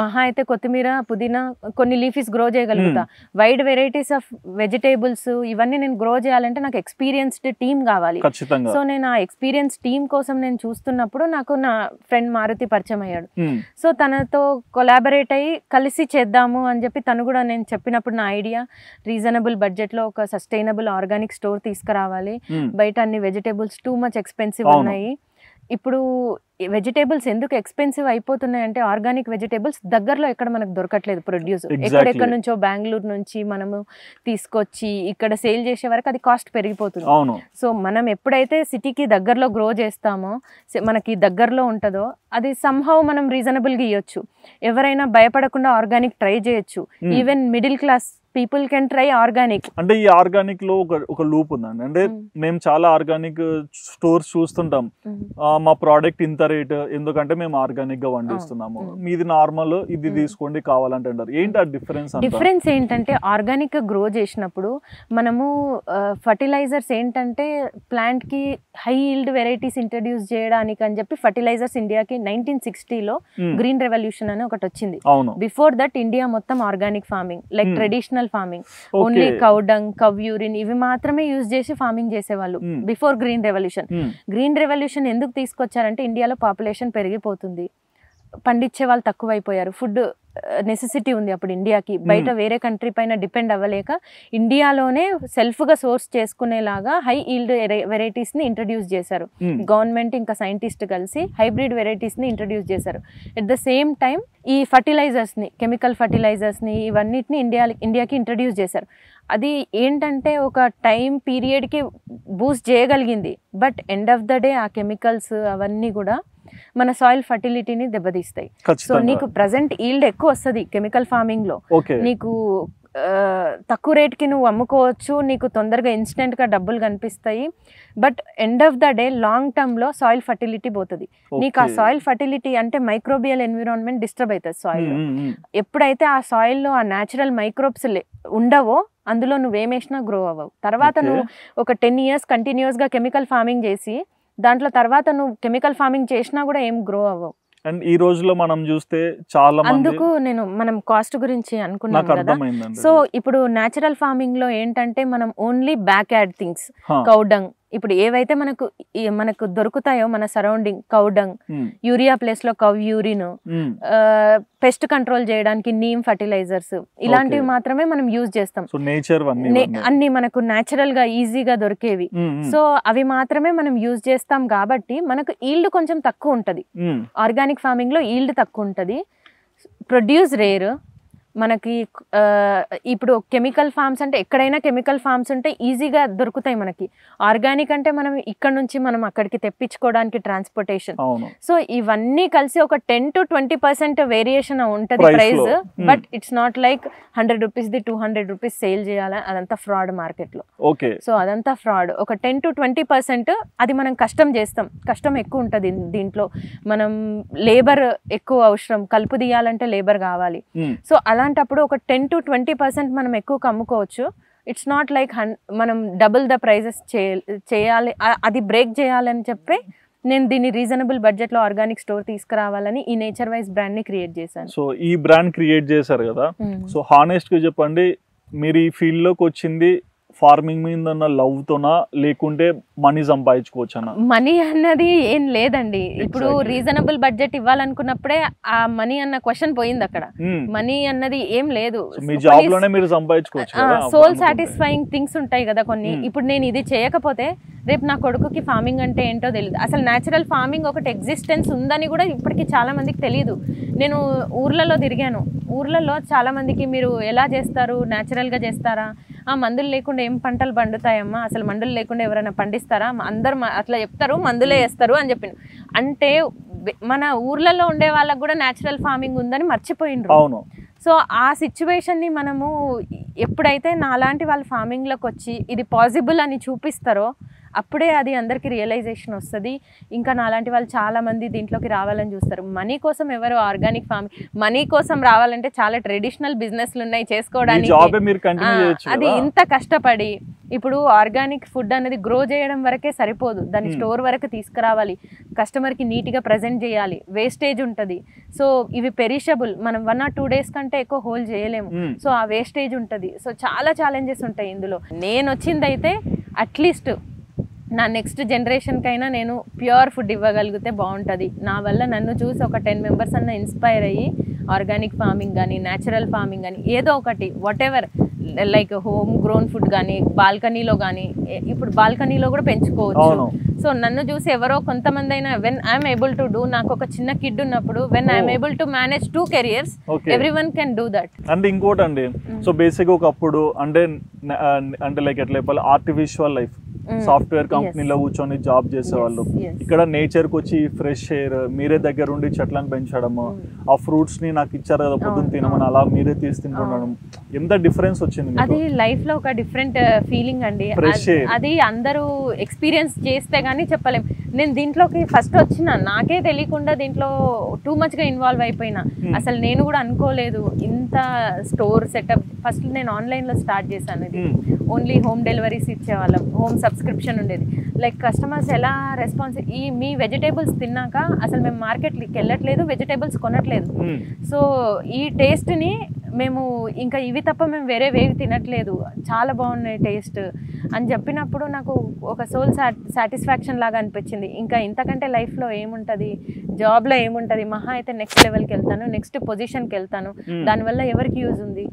మహా అయితే కొత్తిమీర, పుదీనా, కొన్ని లీఫీస్ గ్రో చేయగలుగుతా. వైడ్ వెరైటీస్ ఆఫ్ వెజిటేబుల్స్ ఇవన్నీ నేను గ్రో చేయాలంటే నాకు ఎక్స్పీరియన్స్డ్ టీమ్ కావాలి. సో నేను ఆ ఎక్స్పీరియన్స్ టీమ్ కోసం నేను చూస్తున్నప్పుడు నాకు నా ఫ్రెండ్ మారుతి పరిచయం అయ్యాడు. సో తనతో కొలాబరేట్ అయ్యి కలిసి చేద్దాము అని చెప్పి తను కూడా, నేను చెప్పినప్పుడు నా ఐడియా రీజనబుల్ బడ్జెట్ లో ఒక సస్టైనబుల్ ఆర్గానిక్ స్టోర్ తీసుకురావాలి, బయట అన్ని వెజిటేబుల్స్ టూ మచ్ ఎక్స్పెన్సివ్ ఉన్నాయి. ఇప్పుడు వెజిటేబుల్స్ ఎందుకు ఎక్స్పెన్సివ్ అయిపోతున్నాయి అంటే, ఆర్గానిక్ వెజిటేబుల్స్ దగ్గరలో ఎక్కడ మనకు దొరకట్లేదు ప్రొడ్యూస్. ఎక్కడెక్కడ నుంచో బెంగళూరు నుంచి మనము తీసుకొచ్చి ఇక్కడ సేల్ చేసే వరకు అది కాస్ట్ పెరిగిపోతుంది. సో మనం ఎప్పుడైతే సిటీకి దగ్గరలో గ్రో చేస్తామో, మనకి దగ్గరలో ఉంటుందో, అది సంహౌ మనం రీజనబుల్గా ఇవ్వచ్చు. ఎవరైనా భయపడకుండా ఆర్గానిక్ ట్రై చేయొచ్చు. Even middle class people can try organic. అంటే ఈ ఆర్గానిక్ లో ఒక లూప్ ఉందండి, అంటే మేము చాలా ఆర్గానిక్ స్టోర్స్ చూస్తుంటాం, మా ప్రోడక్ట్ ఇంత రేట్ ఎందుకంటే మేము ఆర్గానిక్ గా వండిస్తున్నాము, మీది నార్మల్, ఇది తీసుకోండి కావాలంటే అంటారు. ఏంటి ఆ డిఫరెన్స్ ఏంటంటే, ఆర్గానిక్ గా గ్రో చేసినప్పుడు మనము ఫర్టిలైజర్స్ ఏంటంటే ప్లాంట్ కి హై ఈల్డ్ వెరైటీస్ ఇంట్రడ్యూస్ చేయడానికి అని చెప్పి ఫర్టిలైజర్స్ ఇండియాకి 1960లో గ్రీన్ రెవల్యూషన్ అని ఒకటి వచ్చింది. బిఫోర్ దట్ ఇండియా మొత్తం organic farming, like traditional farming, only cow dung, cow urine ఇవి మాత్రమే యూజ్ చేసి ఫార్మింగ్ చేసేవాళ్ళు before green revolution. Green revolution ఎందుకు తీసుకొచ్చారంటే, ఇండియాలో పాపులేషన్ పెరిగిపోతుంది, పండించే వాళ్ళు తక్కువైపోయారు. ఫుడ్ నెసెసిటీ ఉంది అప్పుడు ఇండియాకి, బయట వేరే కంట్రీ పైన డిపెండ్ అవ్వలేక ఇండియాలోనే సెల్ఫ్గా సోర్స్ చేసుకునేలాగా హై ఈల్డ్ వెరైటీస్ని ఇంట్రడ్యూస్ చేశారు. గవర్నమెంట్ ఇంకా సైంటిస్ట్ కలిసి హైబ్రిడ్ వెరైటీస్ని ఇంట్రడ్యూస్ చేశారు. ఎట్ ద సేమ్ టైం ఈ ఫర్టిలైజర్స్ని, కెమికల్ ఫర్టిలైజర్స్ని ఇవన్నిటిని ఇండియాకి ఇంట్రడ్యూస్ చేశారు. అది ఏంటంటే ఒక టైం పీరియడ్కి బూస్ట్ చేయగలిగింది, but end of the day ఆ కెమికల్స్ అవన్నీ కూడా మన సాయిల్ ఫర్టిలిటీని దెబ్బతీస్తాయి. సో నీకు ప్రజెంట్ ఈల్డ్ ఎక్కువ వస్తుంది కెమికల్ ఫార్మింగ్ లో, నీకు తక్కువ రేట్కి నువ్వు అమ్ముకోవచ్చు, నీకు తొందరగా ఇన్స్టెంట్గా డబ్బులు కనిపిస్తాయి, but end of the day long టర్మ్లో సాయిల్ ఫర్టిలిటీ పోతుంది. నీకు ఆ సాయిల్ ఫర్టిలిటీ అంటే మైక్రోబియల్ ఎన్విరాన్మెంట్ డిస్టర్బ్ అవుతుంది సాయిల్. ఎప్పుడైతే ఆ సాయిల్లో ఆ న్యాచురల్ మైక్రోబ్స్ ఉండవో అందులో నువ్వేమేసినా గ్రో అవ్వవు. తర్వాత నువ్వు ఒక 10 years కంటిన్యూస్గా కెమికల్ ఫార్మింగ్ చేసి దాంట్లో తర్వాత నువ్వు కెమికల్ ఫార్మింగ్ చేసినా కూడా ఏం గ్రో అవ్వవు. అండ్ ఈ రోజులో మనం చూస్తే చాలా అందుకు మనం కాస్ట్ గురించి అనుకున్నాం కదా. సో ఇప్పుడు న్యాచురల్ ఫార్మింగ్ లో ఏంటంటే మనం only back add things, cow dung, ఇప్పుడు ఏవైతే మనకు దొరుకుతాయో మన సరౌండింగ్, కౌడంగ్, యూరియా ప్లేస్ లో కవ్ యూరిన్, పెస్ట్ కంట్రోల్ చేయడానికి నీమ్ ఫర్టిలైజర్స్, ఇలాంటివి మాత్రమే మనం యూజ్ చేస్తాం. అన్ని మనకు న్యాచురల్ గా ఈజీగా దొరికేవి. సో అవి మాత్రమే మనం యూజ్ చేస్తాం కాబట్టి మనకు ఈల్డ్ కొంచెం తక్కువ ఉంటది. ఆర్గానిక్ ఫార్మింగ్ లో ఈల్డ్ తక్కువ ఉంటది, ప్రొడ్యూస్ రేర్. మనకి ఇప్పుడు కెమికల్ ఫార్మ్స్ అంటే ఎక్కడైనా కెమికల్ ఫార్మ్స్ ఉంటే ఈజీగా దొరుకుతాయి మనకి. ఆర్గానిక్ అంటే మనం ఇక్కడ నుంచి మనం అక్కడికి తెప్పించుకోవడానికి ట్రాన్స్పోర్టేషన్. సో ఇవన్నీ కలిసి ఒక 10 to 20% వేరియేషన్ ఉంటుంది price, but it's not like 100 rupees 200 rupees sale చేయాలి, అదంతా ఫ్రాడ్ మార్కెట్ లో. సో అదంతా ఫ్రాడ్. ఒక 10 to 20% అది మనం కష్టం చేస్తాం, కష్టం ఎక్కువ ఉంటుంది దీంట్లో. మనం లేబర్ ఎక్కువ అవసరం, కలుపు తీయాలంటే లేబర్ కావాలి. సో అలాంటప్పుడు ఒక 10 to 20% మనం ఎక్కువ అమ్ముకోవచ్చు. ఇట్స్ నాట్ లైక్ మనం డబుల్ ద ప్రైజెస్ చేయాలి, అది బ్రేక్ చేయాలని చెప్పి నేను దీన్ని రీజనబుల్ బడ్జెట్ లో ఆర్గానిక్ స్టోర్ తీసుకురావాలని ఈ నేచర్ వైజ్ బ్రాండ్ ని క్రియేట్ చేశాను. సో ఈ బ్రాండ్ క్రియేట్ చేశారు కదా, సో హానెస్ట్ గా చెప్పండి, మీరు ఈ ఫీల్డ్ లోకి వచ్చింది ఫార్మింగ్ మీద ఉన్న లవ్ తోనా లేకుంటే మనీ సంపాదించుకోవచ్చా? మనీ అన్నది ఏం లేదండి. ఇప్పుడు రీజనబుల్ బడ్జెట్ ఇవ్వాలనుకున్నప్పుడే ఆ మనీ అన్న క్వశ్చన్ పోయింది అక్కడ. మనీ అన్నది ఏం లేదు, మీ జాబ్ లోనే మీరు సంపాదించుకోవచ్చు. సోల్ సాటిస్ఫైయింగ్ థింగ్స్ ఉంటాయి కదా కొన్ని. ఇప్పుడు నేను ఇది చేయకపోతే రేపు నా కొడుకుకి ఫార్మింగ్ అంటే ఏంటో తెలియదు. అసలు న్యాచురల్ ఫార్మింగ్ ఒకటి ఎగ్జిస్టెన్స్ ఉందని కూడా ఇప్పటికీ చాలా మందికి తెలియదు. నేను ఊర్లలో తిరిగాను, ఊర్లలో చాలా మందికి మీరు ఎలా చేస్తారు, న్యాచురల్గా చేస్తారా, మందులు లేకుండా ఏం పంటలు పండుతాయమ్మా, అసలు మందులు లేకుండా ఎవరైనా పండిస్తారా, అందరు అట్లా చెప్తారు, మందులే వేస్తారు అని చెప్పిన. అంటే మన ఊర్లలో ఉండే వాళ్ళకు కూడా న్యాచురల్ ఫార్మింగ్ ఉందని మర్చిపోయినరు. సో ఆ సిచ్యువేషన్ని మనము ఎప్పుడైతే నాలాంటి వాళ్ళు ఫార్మింగ్లోకి వచ్చి ఇది పాసిబుల్ అని చూపిస్తారో అప్పుడే అది అందరికీ రియలైజేషన్ వస్తుంది. ఇంకా నాలాంటి వాళ్ళు చాలామంది దీంట్లోకి రావాలని చూస్తారు. మనీ కోసం ఎవరు ఆర్గానిక్ ఫార్మింగ్, మనీ కోసం రావాలంటే చాలా ట్రెడిషనల్ బిజినెస్లు ఉన్నాయి చేసుకోవడానికి. అది ఇంత కష్టపడి ఇప్పుడు ఆర్గానిక్ ఫుడ్ అనేది గ్రో చేయడం వరకే సరిపోదు, దాన్ని స్టోర్ వరకు తీసుకురావాలి, కస్టమర్కి నీట్గా ప్రజెంట్ చేయాలి, వేస్టేజ్ ఉంటుంది. సో ఇవి పెరిషబుల్, మనం 1 or 2 days కంటే ఎక్కువ హోల్డ్ చేయలేము. సో ఆ వేస్టేజ్ ఉంటుంది. సో చాలా ఛాలెంజెస్ ఉంటాయి ఇందులో. నేను వచ్చిందైతే అట్లీస్ట్ నా నెక్స్ట్ జనరేషన్కైనా నేను ప్యూర్ ఫుడ్ ఇవ్వగలిగితే బాగుంటుంది. నా వల్ల నన్ను చూసి ఒక 10 members అన్న ఇన్స్పైర్ అయ్యి ఆర్గానిక్ ఫార్మింగ్ కానీ న్యాచురల్ ఫార్మింగ్ కానీ ఏదో ఒకటి what ever like home grown food కానీ బాల్కనీలో కానీ, ఇప్పుడు బాల్కనీలో కూడా పెంచుకోవచ్చు. సో నన్ను చూసి ఎవరో కొంతమంది అయినా when I'm able to do, నాకు ఒక చిన్న కిడ్ ఉన్నప్పుడు when I'm able to manage 2 careers, everyone can do that. అంటే ఇంకోటి అండి, సో బేసిక్ ఒకప్పుడు అంటే లైక్ ఎట్లా చెప్పాలి, ఆర్టిఫిషియల్ లైఫ్, సాఫ్ట్వేర్ కంపెనీలో కూర్చొని జాబ్ చేసేవాళ్ళు. ఇక్కడ నేచర్ కి వచ్చి ఫ్రెష్ ఎయిర్, మీరే దగ్గర ఉండి చెట్లను పెంచడము, ఆ ఫ్రూట్స్ ని నాకు ఇచ్చారు కదా పొద్దున్న తినమని, అలా మీరే తీసుకుంటుండడం, ఎంత డిఫరెన్స్ వచ్చింది. అది లైఫ్ లో ఒక డిఫరెంట్ ఫీలింగ్ అండి. అది అందరూ ఎక్స్పీరియన్స్ చేస్తే గానీ చెప్పలేం. నేను దీంట్లోకి ఫస్ట్ వచ్చిన నాకే తెలియకుండా దీంట్లో టూ మచ్ గా ఇన్వాల్వ్ అయిపోయినా. అసలు నేను కూడా అనుకోలేదు ఇంత స్టోర్ సెటప్. ఫస్ట్ నేను ఆన్లైన్ లో స్టార్ట్ చేశాను. ఇది ఓన్లీ హోమ్ డెలివరీస్ ఇచ్చేవాళ్ళం, హోమ్ సబ్స్క్రిప్షన్ ఉండేది. లైక్ కస్టమర్స్ ఎలా రెస్పాన్స్, మీ వెజిటేబుల్స్ తిన్నాక అసలు మేము మార్కెట్కి వెళ్ళట్లేదు, వెజిటేబుల్స్ కొనట్లేదు. సో ఈ టేస్ట్ని మేము ఇంకా ఇవి తప్ప మేము వేరేవేవి తినట్లేదు, చాలా బాగున్నాయి టేస్ట్ అని చెప్పినప్పుడు నాకు ఒక సోల్ సాటిస్ఫాక్షన్ లాగా అనిపించింది. ఇంకా ఇంతకంటే లైఫ్లో ఏముంటుంది, జాబ్లో ఏముంటుంది, మహా అయితే నెక్స్ట్ లెవెల్కి వెళ్తాను, నెక్స్ట్ పొజిషన్కి వెళ్తాను, దానివల్ల ఎవరికి యూజ్ ఉంది?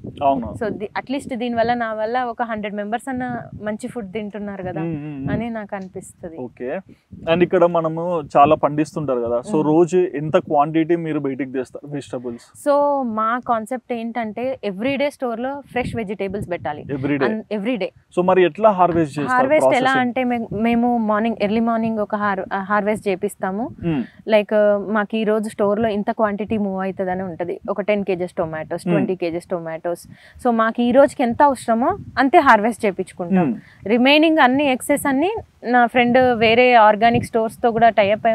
సో అట్లీస్ట్ దీనివల్ల నా వల్ల ఒక 100 మెంబర్స్ అన్న మంచి ఫుడ్ తింటున్నారు కదా అని నాకు అనిపిస్తుంది. ఓకే. అండ్ ఇక్కడ మనము చాలా పండిస్తుంటారు కదా, సో రోజు ఎంత క్వాంటిటీ మీరు బయటికి తెస్తారు వెజిటబుల్స్? సో మా కాన్సెప్ట్ ఏంటంటే ఎవ్రీడే స్టోర్ లో ఫ్రెష్ వెజిటేబుల్స్ పెట్టాలి ఎవ్రీడే. సో మరి ఎట్లా హార్వెస్ట్ చేస్తారు? హార్వెస్ట్ ఎలా అంటే మేము ఎర్లీ మార్నింగ్ ఒక హార్వెస్ట్ చేపిస్తాము. లైక్ మాకు ఈ రోజు స్టోర్ లో ఇంత క్వాంటిటీ మూవ్ అవుతుంది అని ఉంటుంది. ఒక 10 kgs tomatoes, 20 kgs tomatoes. So మాకు ఈ రోజుకి ఎంత అవసరమో అంతే హార్వెస్ట్ చేయించుకుంటాం. రిమైనింగ్ అన్ని ఎక్సెస్ అన్ని నా ఫ్రెండ్ వేరే ఆర్గానిక్ స్టోర్స్ తో కూడా టైఅప్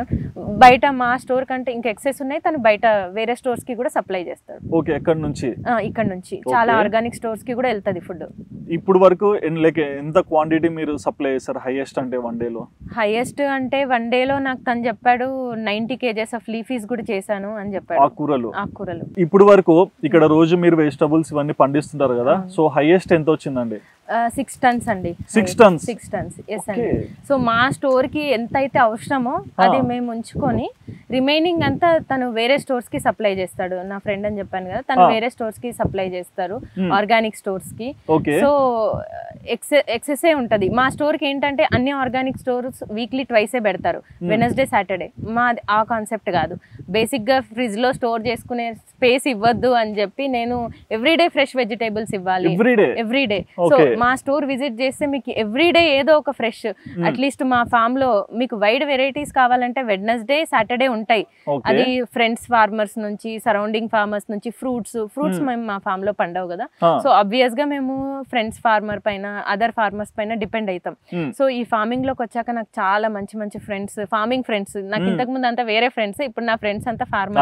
బయట మా స్టోర్ కంటే ఇంకా ఎక్సెస్ ఉన్నాయి, తను బయట వేరే స్టోర్స్ కి కూడా సప్లై చేస్తాడు. ఓకే. ఇక్కడ నుంచి చాలా ఆర్గానిక్ స్టోర్స్ కి కూడా వెళ్తది ఫుడ్. ఇప్పుడు వరకు ఎంత క్వాంటిటీ మీరు సప్లై చేస్తారు హైయెస్ట్ అంటే వన్ డేలో? హైయెస్ట్ అంటే వన్ డేలో నాకు తను చెప్పాడు 90 kgs ఆఫ్ లీఫీస్ కూడా చేశాను అని చెప్పాడు. ఆకుకూరలు. ఇప్పుడు వరకు ఇక్కడ రోజు మీరు వెజిటబుల్స్ ఇవన్నీ పండిస్తుంటారు కదా, సో హైయెస్ట్ ఎంత వచ్చిందండి? 6 tons అండి. 6 tons. ఎస్ అండి. సో మా స్టోర్ కి ఎంత అయితే అవసరమో అది మేము ఉంచుకొని రిమైనింగ్ అంతా తను వేరే స్టోర్స్ కి సప్లై చేస్తాడు. నా ఫ్రెండ్ అని చెప్పాను కదా, తను వేరే స్టోర్స్ కి సప్లై చేస్తారు, ఆర్గానిక్ స్టోర్స్ కి. సో ఎక్సెసే ఉంటది. మా స్టోర్ కి ఏంటంటే అన్ని ఆర్గానిక్ స్టోర్స్ వీక్లీ ట్వైసే పెడతారు, వెనస్డే సాటర్డే. మా ఆ కాన్సెప్ట్ కాదు. బేసిక్ గా ఫ్రిడ్జ్ లో స్టోర్ చేసుకునే స్పేస్ ఇవ్వద్దు అని చెప్పి నేను ఎవ్రీడే ఫ్రెష్ వెజిటేబుల్స్ ఇవ్వాలి ఎవ్రీడే. సో మా స్టోర్ విజిట్ చేస్తే మీకు ఎవ్రీడే ఏదో ఒక ఫ్రెష్, అట్లీస్ట్ మా ఫామ్ లో మీకు వైడ్ వెరైటీస్ కావాలంటే వెడ్నెస్డే సాటర్డే ఉంటాయి. అది ఫ్రెండ్స్ ఫార్మర్స్ నుంచి, సరౌండింగ్ ఫార్మర్స్ నుంచి ఫ్రూట్స్ మేము మా ఫామ్ లో పండవు కదా, సో ఆబ్వియస్ గా మేము ఫ్రెండ్స్ ఫార్మర్ పైన, అదర్ ఫార్మర్స్ పైన డిపెండ్ అవుతాం. సో ఈ ఫార్మింగ్ లోకి వచ్చాక నాకు చాలా మంచి ఫ్రెండ్స్, ఫార్మింగ్ ఫ్రెండ్స్. నాకు ఇంతకు ముందు అంతా వేరే ఫ్రెండ్స్, ఇప్పుడు నా ఫ్రెండ్స్ అంతా ఫార్మర్స్.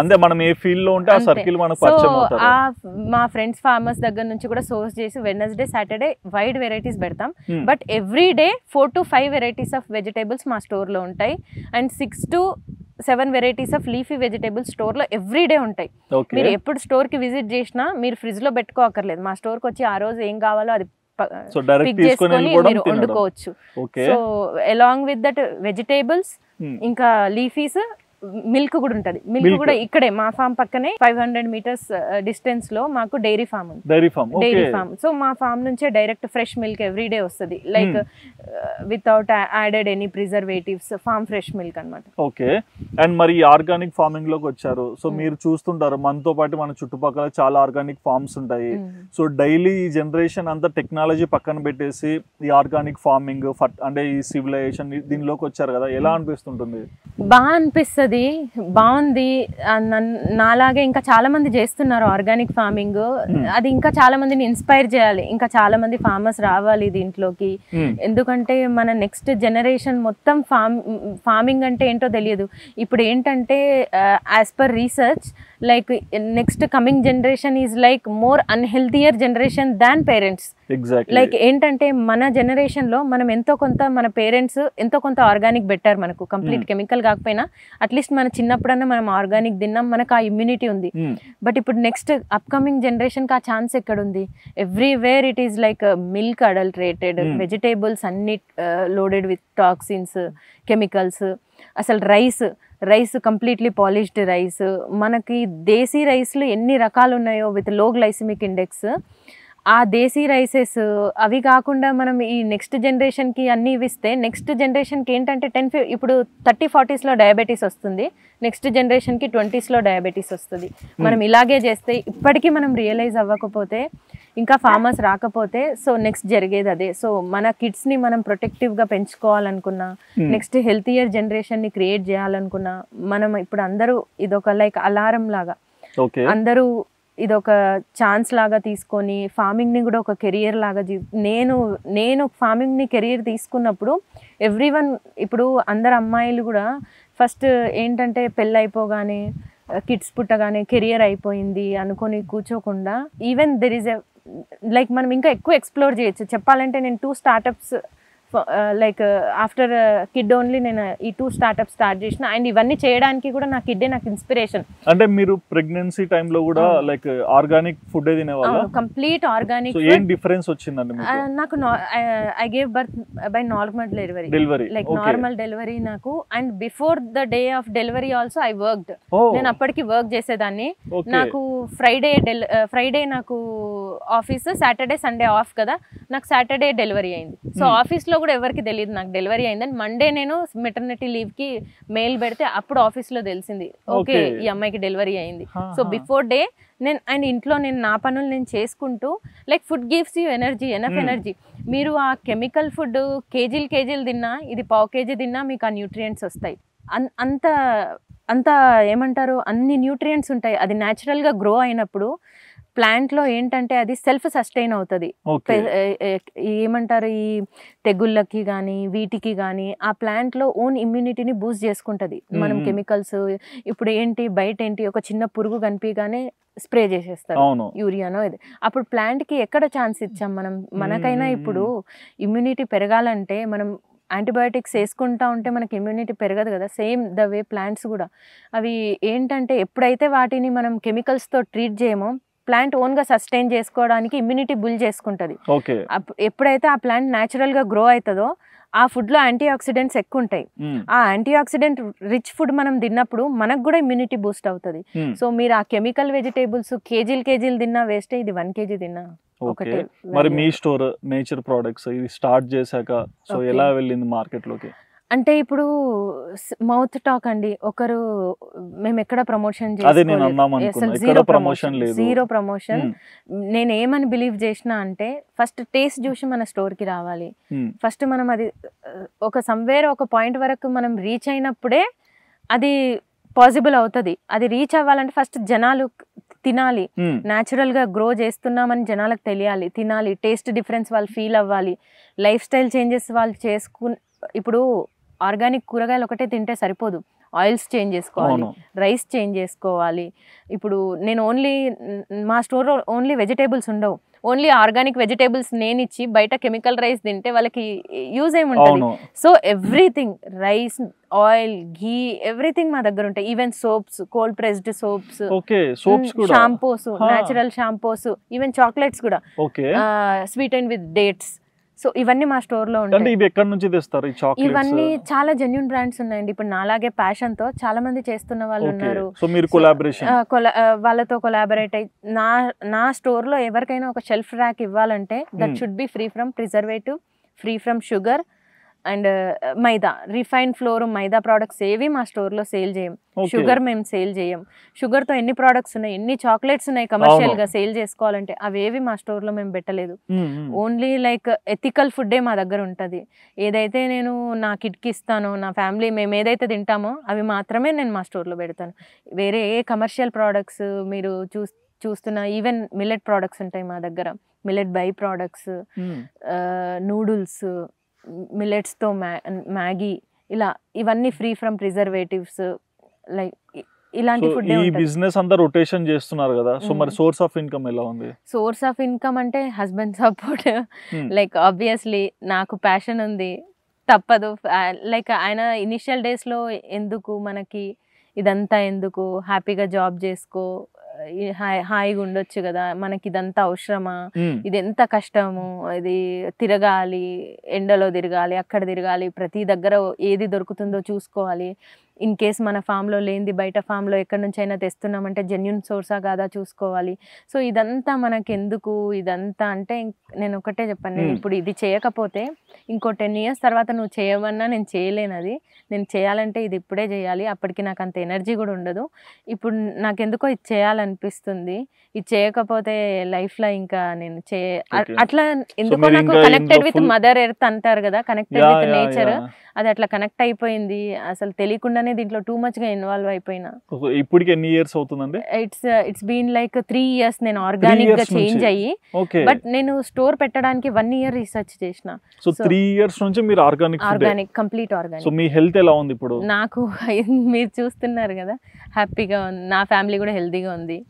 మా ఫ్రెండ్స్ ఫార్మర్స్ దగ్గర నుంచి కూడా సోర్స్ చేసి వెడ్నెస్డే సాటర్డే వైడ్ వెరైటీస్ పెడతాం. But every day 4 to 5 varieties of vegetables మా స్టోర్ లో ఉంటాయి. And 6 to 7 varieties of leafy vegetables store లో ఎవ్రీడే ఉంటాయి. మీరు ఎప్పుడు స్టోర్ కి విజిట్ చేసినా మీరు ఫ్రిడ్జ్ లో పెట్టుకోకర్లేదు. మా స్టోర్ కి వచ్చి ఆ రోజు ఏం కావాలో అది పిక్ చేసుకొని మీరు వండుకోవచ్చు. So along with that vegetables ఇంకా లీఫీస్, మిల్క్ కూడా ఉంటది. మిల్క్ కూడా ఇక్కడే మా ఫామ్ పక్కనే 500 meters డిస్టెన్స్ లో మాకు డైరీ ఫామ్ ఉంది. Dairy farm. సో మా ఫామ్ నుంచే డైరెక్ట్ ఫ్రెష్ మిల్క్ ఎవ్రీడే వస్తుంది, like without added any preservatives, farm fresh milk అన్నమాట. ఓకే. అండ్ మరి ఆర్గానిక్ ఫార్మింగ్ లోకి వచ్చారు, సో మీరు చూస్తుంటారు మనతో పాటు మన చుట్టుపక్కల చాలా ఆర్గానిక్ ఫార్మ్స్ ఉంటాయి. సో డైలీ ఈ జనరేషన్ అంతా టెక్నాలజీ పక్కన పెట్టేసి ఈ ఆర్గానిక్ ఫార్మింగ్ అంటే ఈ సివిలైజేషన్ దీనిలోకి వచ్చారు కదా, ఎలా అనిపిస్తుంటుంది? బాగా అనిపిస్తుంది, బాగుంది. నాలాగే ఇంకా చాలా మంది చేస్తున్నారు ఆర్గానిక్ ఫార్మింగ్. అది ఇంకా చాలా మందిని ఇన్స్పైర్ చేయాలి, ఇంకా చాలా మంది ఫార్మర్స్ రావాలి దీంట్లోకి. ఎందుకంటే మన నెక్స్ట్ జనరేషన్ మొత్తం ఫార్మింగ్ అంటే ఏంటో తెలియదు. ఇప్పుడు ఏంటంటే as per research like next coming generation is like more unhealthier generation than parents. Like ఏంటంటే మన జనరేషన్ లో మనం ఎంతో కొంత, మన పేరెంట్స్ ఎంతో కొంత ఆర్గానిక్ పెట్టారు మనకు, కంప్లీట్ కెమికల్ కాకపోయినా అట్లీస్ట్ మన చిన్నప్పుడన్నా మనం ఆర్గానిక్ తిన్నాం, మనకు ఆ ఇమ్యూనిటీ ఉంది. బట్ ఇప్పుడు నెక్స్ట్ అప్కమింగ్ జనరేషన్ కి ఆ ఛాన్స్ ఎక్కడుంది? Everywhere it is like milk adulterated, vegetables అన్ని లోడెడ్ విత్ టాక్సిన్స్, కెమికల్స్. అసలు రైస్ కంప్లీట్లీ పాలిష్డ్ రైస్. మనకి దేశీ రైస్లు ఎన్ని రకాలు ఉన్నాయో విత్ లో గ్లైసిమిక్ ఇండెక్స్. ఆ దేశీ రైసెస్ అవి కాకుండా మనం ఈ నెక్స్ట్ జనరేషన్కి అన్నీ ఇవిస్తే నెక్స్ట్ జనరేషన్కి ఏంటంటే ఇప్పుడు 30-40s డయాబెటీస్ వస్తుంది, నెక్స్ట్ జనరేషన్కి 20s డయాబెటీస్ వస్తుంది. మనం ఇలాగే చేస్తే ఇప్పటికీ మనం రియలైజ్ అవ్వకపోతే, ఇంకా ఫార్మర్స్ రాకపోతే, సో నెక్స్ట్ జరిగేది అదే. సో మన కిడ్స్ని మనం ప్రొటెక్టివ్గా పెంచుకోవాలనుకున్నా, నెక్స్ట్ హెల్తియర్ జనరేషన్ని క్రియేట్ చేయాలనుకున్నా, మనం ఇప్పుడు అందరూ ఇదొక లైక్ అలారం లాగా అందరూ ఇదొక ఛాన్స్ లాగా తీసుకొని ఫార్మింగ్ని కూడా ఒక కెరియర్ లాగా నేను ఫార్మింగ్ని కెరియర్ తీసుకున్నప్పుడు ఎవ్రీవన్, ఇప్పుడు అందరు అమ్మాయిలు కూడా ఫస్ట్ ఏంటంటే పెళ్ళి అయిపోగానే, కిడ్స్ పుట్టగానే కెరియర్ అయిపోయింది అనుకొని కూర్చోకుండా, ఈవెన్ దెర్ ఈజ్ లైక్ మనం ఇంకా ఎక్కువ ఎక్స్ప్లోర్ చేయొచ్చు. చెప్పాలంటే నేను 2 startups like after kid only నేను ఈ 2 స్టార్ట్అప్ స్టార్ట్ చేసిన. అండ్ ఇవన్నీ చేయడానికి కూడా నా కిడ్డే నాకు ఇన్స్పిరేషన్. అంటే మీరు ప్రెగ్నెన్సీ టైంలో కూడా లైక్ ఆర్గానిక్ ఫుడ్ తినేవాళ్ళ? Complete organic. ఏం డిఫరెన్స్ వచ్చిందండి మీకు? నాకు I gave birth by normal delivery, like normal delivery నాకు. And before the day of delivery also I worked. నేను అప్పటికి వర్క్ చేసేదాన్ని. నాకు ఫ్రైడే నాకు ఆఫీస్, సాటర్డే సండే ఆఫ్ కదా, నాకు సాటర్డే డెలివరీ అయింది. సో ఆఫీస్ లో కూడా ఎవరికి తెలియదు నాకు డెలివరీ అయిందని. మండే నేను మెటర్నిటీ లీవ్ కి మెయిల్ పెడితే అప్పుడు ఆఫీస్ లో తెలిసింది ఓకే ఈ అమ్మాయికి డెలివరీ అయింది. సో బిఫోర్ డే నేను అండ్ ఇంట్లో నేను నా పనులు నేను చేసుకుంటూ, like food gives you energy, enough energy. మీరు ఆ కెమికల్ ఫుడ్ కేజీలు తిన్నా, ఇది పావు కేజీ తిన్నా మీకు ఆ న్యూట్రియంట్స్ వస్తాయి. అంత ఏమంటారు, అన్ని న్యూట్రియంట్స్ ఉంటాయి. అది న్యాచురల్గా గ్రో అయినప్పుడు ప్లాంట్లో ఏంటంటే అది సెల్ఫ్ సస్టైన్ అవుతుంది. ఏమంటారు, ఈ తెగుళ్ళకి కానీ వీటికి కానీ ఆ ప్లాంట్లో ఓన్ ఇమ్యూనిటీని బూస్ట్ చేసుకుంటుంది. మనం కెమికల్స్ ఇప్పుడు ఏంటి బయట ఏంటి ఒక చిన్న పురుగు కనిపించగానే స్ప్రే చేసేస్తారు యూరియానో ఇది. అప్పుడు ప్లాంట్కి ఎక్కడ ఛాన్స్ ఇచ్చాం మనం? మనకైనా ఇప్పుడు ఇమ్యూనిటీ పెరగాలంటే మనం యాంటీబయాటిక్స్ వేసుకుంటా ఉంటే మనకి ఇమ్యూనిటీ పెరగదు కదా. సేమ్ ద వే ప్లాంట్స్ కూడా అవి ఏంటంటే ఎప్పుడైతే వాటిని మనం కెమికల్స్తో ట్రీట్ చేయమో ప్లాంట్ ఓన్గా సస్టైన్ చేసుకోవడానికి ఇమ్యూనిటీ బిల్డ్ చేసుకుంటుంది. ఎప్పుడైతే ఆ ప్లాంట్ న్యాచురల్గా గ్రో అవుతుందో ఆ ఫుడ్లో యాంటీ ఆక్సిడెంట్స్ ఎక్కువ ఉంటాయి. ఆ యాంటీ ఆక్సిడెంట్ రిచ్ ఫుడ్ మనం తిన్నప్పుడు మనకు కూడా ఇమ్యూనిటీ బూస్ట్ అవుతుంది. సో మీరు ఆ కెమికల్ వెజిటేబుల్స్ కేజీలు తిన్నా వేస్టే, ఇది 1 kg తిన్నా ఒకటే. మరి మీ స్టోర్ నేచర్ ప్రొడక్ట్స్ ఇది స్టార్ట్ చేశాక సో ఎలా వెళ్ళింది మార్కెట్ లోకి? అంటే ఇప్పుడు మౌత్ టాక్ అండి. ఒకరు మేము ఎక్కడ ప్రమోషన్ జీరో ప్రమోషన్. నేను ఏమని బిలీవ్ చేసినా అంటే ఫస్ట్ టేస్ట్ చూసి మన స్టోర్ కి రావాలి. ఫస్ట్ మనం అది ఒక సమ్వేర్ ఒక పాయింట్ వరకు మనం రీచ్ అయినప్పుడే అది పాసిబుల్ అవుతుంది. అది రీచ్ అవ్వాలంటే ఫస్ట్ జనాలు తినాలి, న్యాచురల్ గా గ్రో చేస్తున్నామని జనాలకు తెలియాలి, తినాలి, టేస్ట్ డిఫరెన్స్ వాళ్ళు ఫీల్ అవ్వాలి, లైఫ్ స్టైల్ చేంజెస్ వాళ్ళు ఇప్పుడు ఆర్గానిక్ కూరగాయలు ఒకటే తింటే సరిపోదు, ఆయిల్స్ చేంజ్ చేసుకోవాలి, రైస్ చేంజ్ చేసుకోవాలి. ఇప్పుడు నేను మా స్టోర్లో ఓన్లీ వెజిటేబుల్స్ ఉండవు, ఓన్లీ ఆర్గానిక్ వెజిటేబుల్స్ నేను ఇచ్చి బయట కెమికల్ రైస్ తింటే వాళ్ళకి యూజ్ ఏముంటుంది. So everything, rice, oil, ghee, everything మా దగ్గర ఉంటాయి. Even soaps, cold pressed soaps, shampoos, natural shampoos, even chocolates కూడా sweet and with dates. So ఇవన్నీ మా స్టోర్ లో ఉంటాయి. ఇవన్నీ చాలా జెన్యూన్ బ్రాండ్స్ ఉన్నాయండి. ఇప్పుడు నాలాగే ప్యాషన్ తో చాలా మంది చేస్తున్న వాళ్ళు ఉన్నారు. వాళ్ళతో కొలాబరేట్ అయ్యి నా స్టోర్ లో ఎవరికైనా ఒక షెల్ఫ్ ర్యాక్ ఇవ్వాలంటే that should be free from preservative, free from sugar and maida, refined floor, maida products ఏవి మా స్టోర్లో సేల్ చేయం. షుగర్ మేము సేల్ చేయం. షుగర్తో ఎన్ని ప్రోడక్ట్స్ ఉన్నాయి, ఎన్ని చాక్లెట్స్ ఉన్నాయి కమర్షియల్గా సేల్ చేసుకోవాలంటే అవేవి మా స్టోర్లో మేము పెట్టలేదు. ఓన్లీ లైక్ ఎథికల్ ఫుడ్డే మా దగ్గర ఉంటుంది. ఏదైతే నేను నా కిడ్కి ఇస్తానో, నా ఫ్యామిలీ మేము ఏదైతే తింటామో అవి మాత్రమే నేను మా స్టోర్లో పెడతాను. వేరే ఏ కమర్షియల్ ప్రోడక్ట్స్ మీరు చూస్తున్న ఈవెన్ మిల్లెట్ ప్రోడక్ట్స్ ఉంటాయి మా దగ్గర, మిల్లెట్ బై ప్రోడక్ట్స్, నూడిల్స్, మిల్లెట్స్తో మ్యాగీ, ఇలా ఇవన్నీ ఫ్రీ ఫ్రమ్ ప్రిజర్వేటివ్స్, లైక్ ఇలాంటి ఫుడ్. ఈ బిజినెస్ అంతా రొటేషన్ చేస్తున్నారు కదా, సో మరి సోర్స్ ఆఫ్ ఇన్కమ్ ఎలా ఉంది? సోర్స్ ఆఫ్ ఇన్కమ్ అంటే హస్బెండ్ సపోర్ట్. లైక్ ఆబ్వియస్లీ నాకు ప్యాషన్ ఉంది, తప్పదు. లైక్ ఆయన ఇనిషియల్ డేస్లో ఎందుకు మనకి ఇదంతా, ఎందుకు హ్యాపీగా జాబ్ చేసుకో, హాయిగా ఉండొచ్చు కదా, మనకి ఇదంతా అవసరమా, ఇది ఎంత కష్టము, ఇది తిరగాలి, ఎండలో తిరగాలి, అక్కడ తిరగాలి, ప్రతి దగ్గర ఏది దొరుకుతుందో చూసుకోవాలి, ఇన్ కేస్ మన ఫామ్లో లేనిది బయట ఫామ్లో ఎక్కడి నుంచి అయినా తెస్తున్నామంటే జెన్యూన్ సోర్సా కాదా చూసుకోవాలి. సో ఇదంతా మనకి ఎందుకు, ఇదంతా అంటే నేను ఒకటే చెప్పాను, నేను ఇప్పుడు ఇది చేయకపోతే ఇంకో 10 years తర్వాత నువ్వు చేయమన్నా నేను చేయలేను. అది నేను చేయాలంటే ఇది ఇప్పుడే చేయాలి, అప్పటికి నాకు అంత ఎనర్జీ కూడా ఉండదు. ఇప్పుడు నాకెందుకో ఇది చేయాలనిపిస్తుంది, ఇది చేయకపోతే లైఫ్లో ఇంకా నేను అట్లా ఎందుకో నాకు కనెక్టెడ్ విత్ మదర్ ఎర్త్ అంటారు కదా, కనెక్టెడ్ విత్ నేచర్, అది అట్లా కనెక్ట్ అయిపోయింది. అసలు తెలియకుండానే దీంట్లో టూ మచ్ గా ఇన్వాల్వ్ అయిపోయినా. ఇప్పటికి ఎన్ని ఇయర్స్ అవుతుందండి? ఇట్స్ బీన్ లైక్ 3 years నేను ఆర్గానిక్ గా చేంజ్ అయ్యి. బట్ నేను స్టోర్ పెట్టడానికి 1 year రీసెర్చ్ చేసిన. సో 3 years నుంచి మీరు ఆర్గానిక్ కంప్లీట్ ఆర్గానిక్. సో మీ హెల్త్ ఎలా ఉంది ఇప్పుడు? నాకు మీరు చూస్తున్నారు కదా, హ్యాపీగా ఉంది, నా ఫ్యామిలీ కూడా హెల్తీగా ఉంది,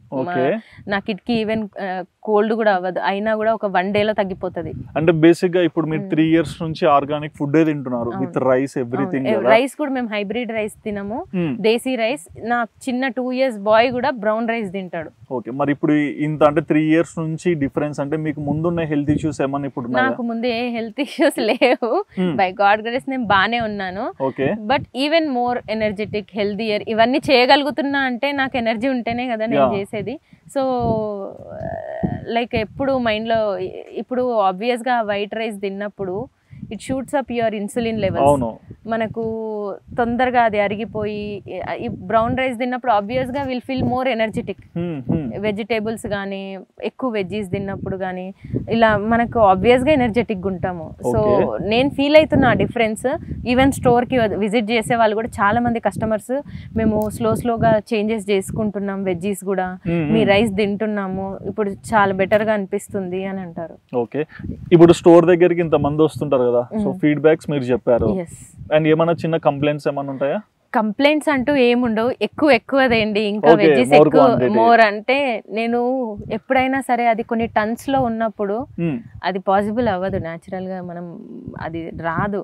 నా కిడ్ కి ఈవెన్ కోల్డ్ కూడా అవ్వదు, అయినా కూడా ఒక 1 day లో తగ్గిపోతుంది. అంటే బేసిక్ గా ఇప్పుడు మీరు 3 years నుంచి ఆర్గానిక్ ఫుడ్ తింటున్నారు విత్ రైస్ ఎవ్రీథింగ్. రైస్ కూడా మేము హైబ్రిడ్ రైస్ తినము, దేశీ రైస్. నా చిన్న 2 years బాయ్ కూడా బ్రౌన్ రైస్ తింటాడు. ఓకే, మరి ఇప్పుడు ఇంత అంటే 3 years నుంచి డిఫరెన్స్ అంటే మీకు ముందున్న హెల్త్ ఇష్యూస్ ఏమన్నా ఇప్పుడు? నాకు ముందు ఏ హెల్త్ ఇష్యూస్ లేవు, బై గాడ్ గ్రేస్ నేను బానే ఉన్నాను. Okay, but even more energetic, healthier, ఇవన్నీ చేయగలుగుతున్నా అంటే నాకు ఎనర్జీ ఉంటేనే కదా నేను చేసేది. సో లైక్ ఎప్పుడు మైండ్లో, ఇప్పుడు ఆబ్వియస్గా వైట్ రైస్ తిన్నప్పుడు it shoots up your insulin levels. మనకు తొందరగా అది అరిగిపోయి, బ్రౌన్ రైస్ తిన్నప్పుడు ఆబ్వియస్గా will feel more energetic. Vegetables కానీ ఎక్కువ వెజ్జీస్ తిన్నప్పుడు కానీ ఇలా మనకు ఆబ్వియస్గా ఎనర్జెటిక్గా ఉంటాము. సో నేను ఫీల్ అవుతున్నా ఆ డిఫరెన్స్. ఈవెన్ స్టోర్కి విజిట్ చేసే వాళ్ళు కూడా చాలా మంది కస్టమర్స్, మేము స్లోగా చేంజెస్ చేసుకుంటున్నాం, వెజ్జీస్ కూడా మీ రైస్ తింటున్నాము, ఇప్పుడు చాలా బెటర్గా అనిపిస్తుంది అని అంటారు. ఓకే, ఇప్పుడు స్టోర్ దగ్గరికి ఇంత మంది వస్తుంటారు కదా, సో ఫీడ్బ్యాక్స్ మీరు చెప్పారు, అండ్ ఏమైనా చిన్న కంప్లైంట్స్ ఏమైనా ఉంటాయా? కంప్లైంట్స్ అంటూ ఏముండవు, ఎక్కువదేండి, ఇంకా వెజ్జెస్ ఎక్కువ మోర్ అంటే నేను ఎప్పుడైనా సరే అది కొన్ని టన్స్ లో ఉన్నప్పుడు అది పాసిబుల్ అవ్వదు, న్యాచురల్ గా మనం అది రాదు.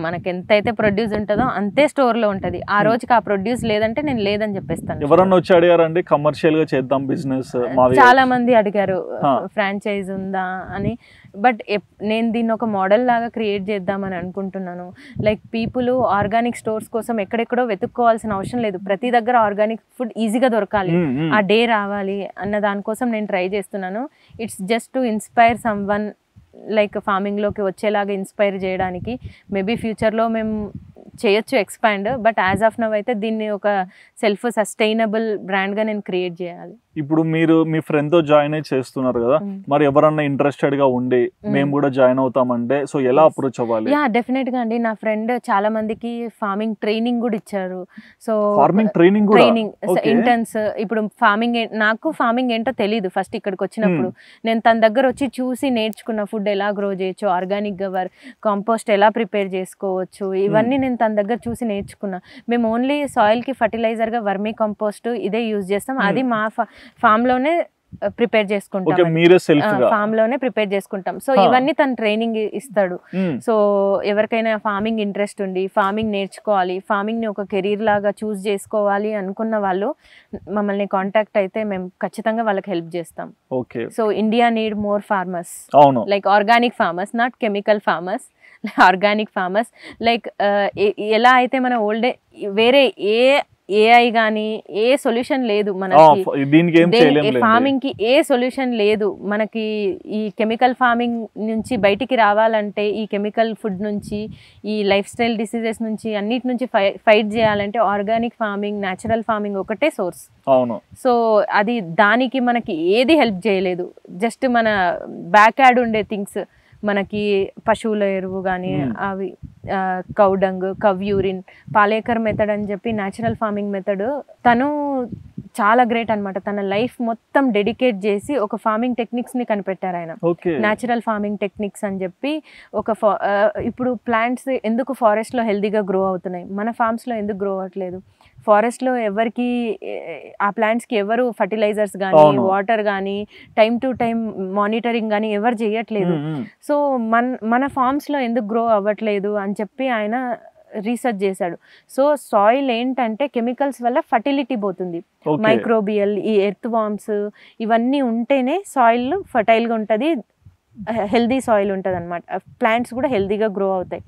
మనకి ఎంతైతే ప్రొడ్యూస్ ఉంటుందో అంతే స్టోర్ లో ఉంటది. ఆ రోజుకి ఆ ప్రొడ్యూస్ లేదంటే నేను లేదని చెప్పేస్తాను. ఎవరన్నా వచ్చి అడిగారండి కమర్షియల్ గా చేద్దాం బిజినెస్? చాలా మంది అడిగారు ఫ్రాంచైజ్ ఉందా అని. బట్ నేను దీన్ని ఒక మోడల్ లాగా క్రియేట్ చేద్దామని అనుకుంటున్నాను. లైక్ పీపుల్ ఆర్గానిక్ స్టోర్స్ కోసం ఎక్కడెక్కడో వెతుక్కోవాల్సిన అవసరం లేదు, ప్రతి దగ్గర ఆర్గానిక్ ఫుడ్ ఈజీగా దొరకాలి, ఆ డే రావాలి అన్న దానికోసం నేను ట్రై చేస్తున్నాను. It's just to inspire someone, like ఫార్మింగ్లోకి వచ్చేలాగా ఇన్స్పైర్ చేయడానికి. మేబీ ఫ్యూచర్లో మేము చేయొచ్చు expand, but as of now అయితే దీన్ని ఒక సెల్ఫ్ సస్టైనబుల్ బ్రాండ్గా నేను క్రియేట్ చేయాలి. ఇప్పుడు మీరు మీ ఫ్రెండ్తో జాయిన్ అయ్యి చేస్తున్నారు కదా, మరి ఎవరన్నా ఇంట్రెస్టెడ్గా ఉండి మేము కూడా జాయిన్ అవుతామంటే సో ఎలా అప్రోచ్ అవ్వాలి? యా డెఫినెట్గా అండి, నా ఫ్రెండ్ చాలా మందికి ఫార్మింగ్ ట్రైనింగ్ కూడా ఇచ్చారు. So farming training interns. ఇప్పుడు నాకు ఫార్మింగ్ ఏంటో తెలియదు ఫస్ట్ ఇక్కడికి వచ్చినప్పుడు. నేను తన దగ్గర వచ్చి చూసి నేర్చుకున్న, ఫుడ్ ఎలా గ్రో చేయొచ్చు, ఆర్గానిక్ గవర్ కాంపోస్ట్ ఎలా ప్రిపేర్ చేసుకోవచ్చు, ఇవన్నీ నేను తన దగ్గర చూసి నేర్చుకున్నా. మేము ఓన్లీ సాయిల్కి ఫర్టిలైజర్గా వర్మీ కంపోస్ట్ ఇదే యూజ్ చేస్తాం, అది మా ఫామ్ లోనే ప్రిపేర్ చేసుకుంటాం, ఫామ్ లోనే ప్రిపేర్ చేసుకుంటాం. సో ఇవన్నీ తను ట్రైనింగ్ ఇస్తాడు. సో ఎవరికైనా ఫార్మింగ్ ఇంట్రెస్ట్ ఉండి ఫార్మింగ్ నేర్చుకోవాలి, ఫార్మింగ్ ని ఒక కెరీర్ లాగా చూస్ చేసుకోవాలి అనుకున్న వాళ్ళు మమ్మల్ని కాంటాక్ట్ అయితే మేము ఖచ్చితంగా వాళ్ళకి హెల్ప్ చేస్తాం. So India need more farmers, like organic farmers, not chemical farmers, organic farmers. Like ఎలా అయితే మన ఓల్డ్ వేరే ఏఐ కానీ ఏ సొల్యూషన్ లేదు మనకి, ఫార్మింగ్ కి ఏ సొల్యూషన్ లేదు మనకి. ఈ కెమికల్ ఫార్మింగ్ నుంచి బయటికి రావాలంటే, ఈ కెమికల్ ఫుడ్ నుంచి, ఈ లైఫ్ స్టైల్ డిసీజెస్ నుంచి, అన్నిటి నుంచి ఫైట్ చేయాలంటే ఆర్గానిక్ ఫార్మింగ్, న్యాచురల్ ఫార్మింగ్ ఒకటే సోర్స్. సో అది దానికి మనకి ఏది హెల్ప్ చేయలేదు, జస్ట్ మన బ్యాక్ యాడ్ ఉండే థింగ్స్, మనకి పశువుల ఎరువు కానీ, అవి కౌడంగ్, కవ్ యూరిన్, పాలేకర్ మెథడ్ అని చెప్పి న్యాచురల్ ఫార్మింగ్ మెథడ్. తను చాలా గ్రేట్ అనమాట, తన లైఫ్ మొత్తం డెడికేట్ చేసి ఒక ఫార్మింగ్ టెక్నిక్స్ ని కనిపెట్టారు ఆయన. న్యాచురల్ ఫార్మింగ్ టెక్నిక్స్ అని చెప్పి ఇప్పుడు ప్లాంట్స్ ఎందుకు ఫారెస్ట్ లో హెల్దీగా గ్రో అవుతున్నాయి, మన ఫార్మ్స్ లో ఎందుకు గ్రో అవ్వట్లేదు? ఫారెస్ట్ లో ఎవరికి ఆ ప్లాంట్స్ కి ఎవరు ఫర్టిలైజర్స్ కానీ, వాటర్ కానీ, టైం టు టైం మానిటరింగ్ కానీ ఎవరు చేయట్లేదు. సో మన ఫార్మ్స్ లో ఎందుకు గ్రో అవ్వట్లేదు అని చెప్పి ఆయన రీసెర్చ్ చేశాడు. సో సాయిల్ ఏంటంటే కెమికల్స్ వల్ల ఫర్టిలిటీ పోతుంది, మైక్రోబియల్, ఈ ఎర్త్ వార్మ్స్ ఇవన్నీ ఉంటేనే సాయిల్ ఫర్టైల్గా ఉంటుంది, హెల్దీ సాయిల్ ఉంటుంది అనమాట, ప్లాంట్స్ కూడా హెల్దీగా గ్రో అవుతాయి.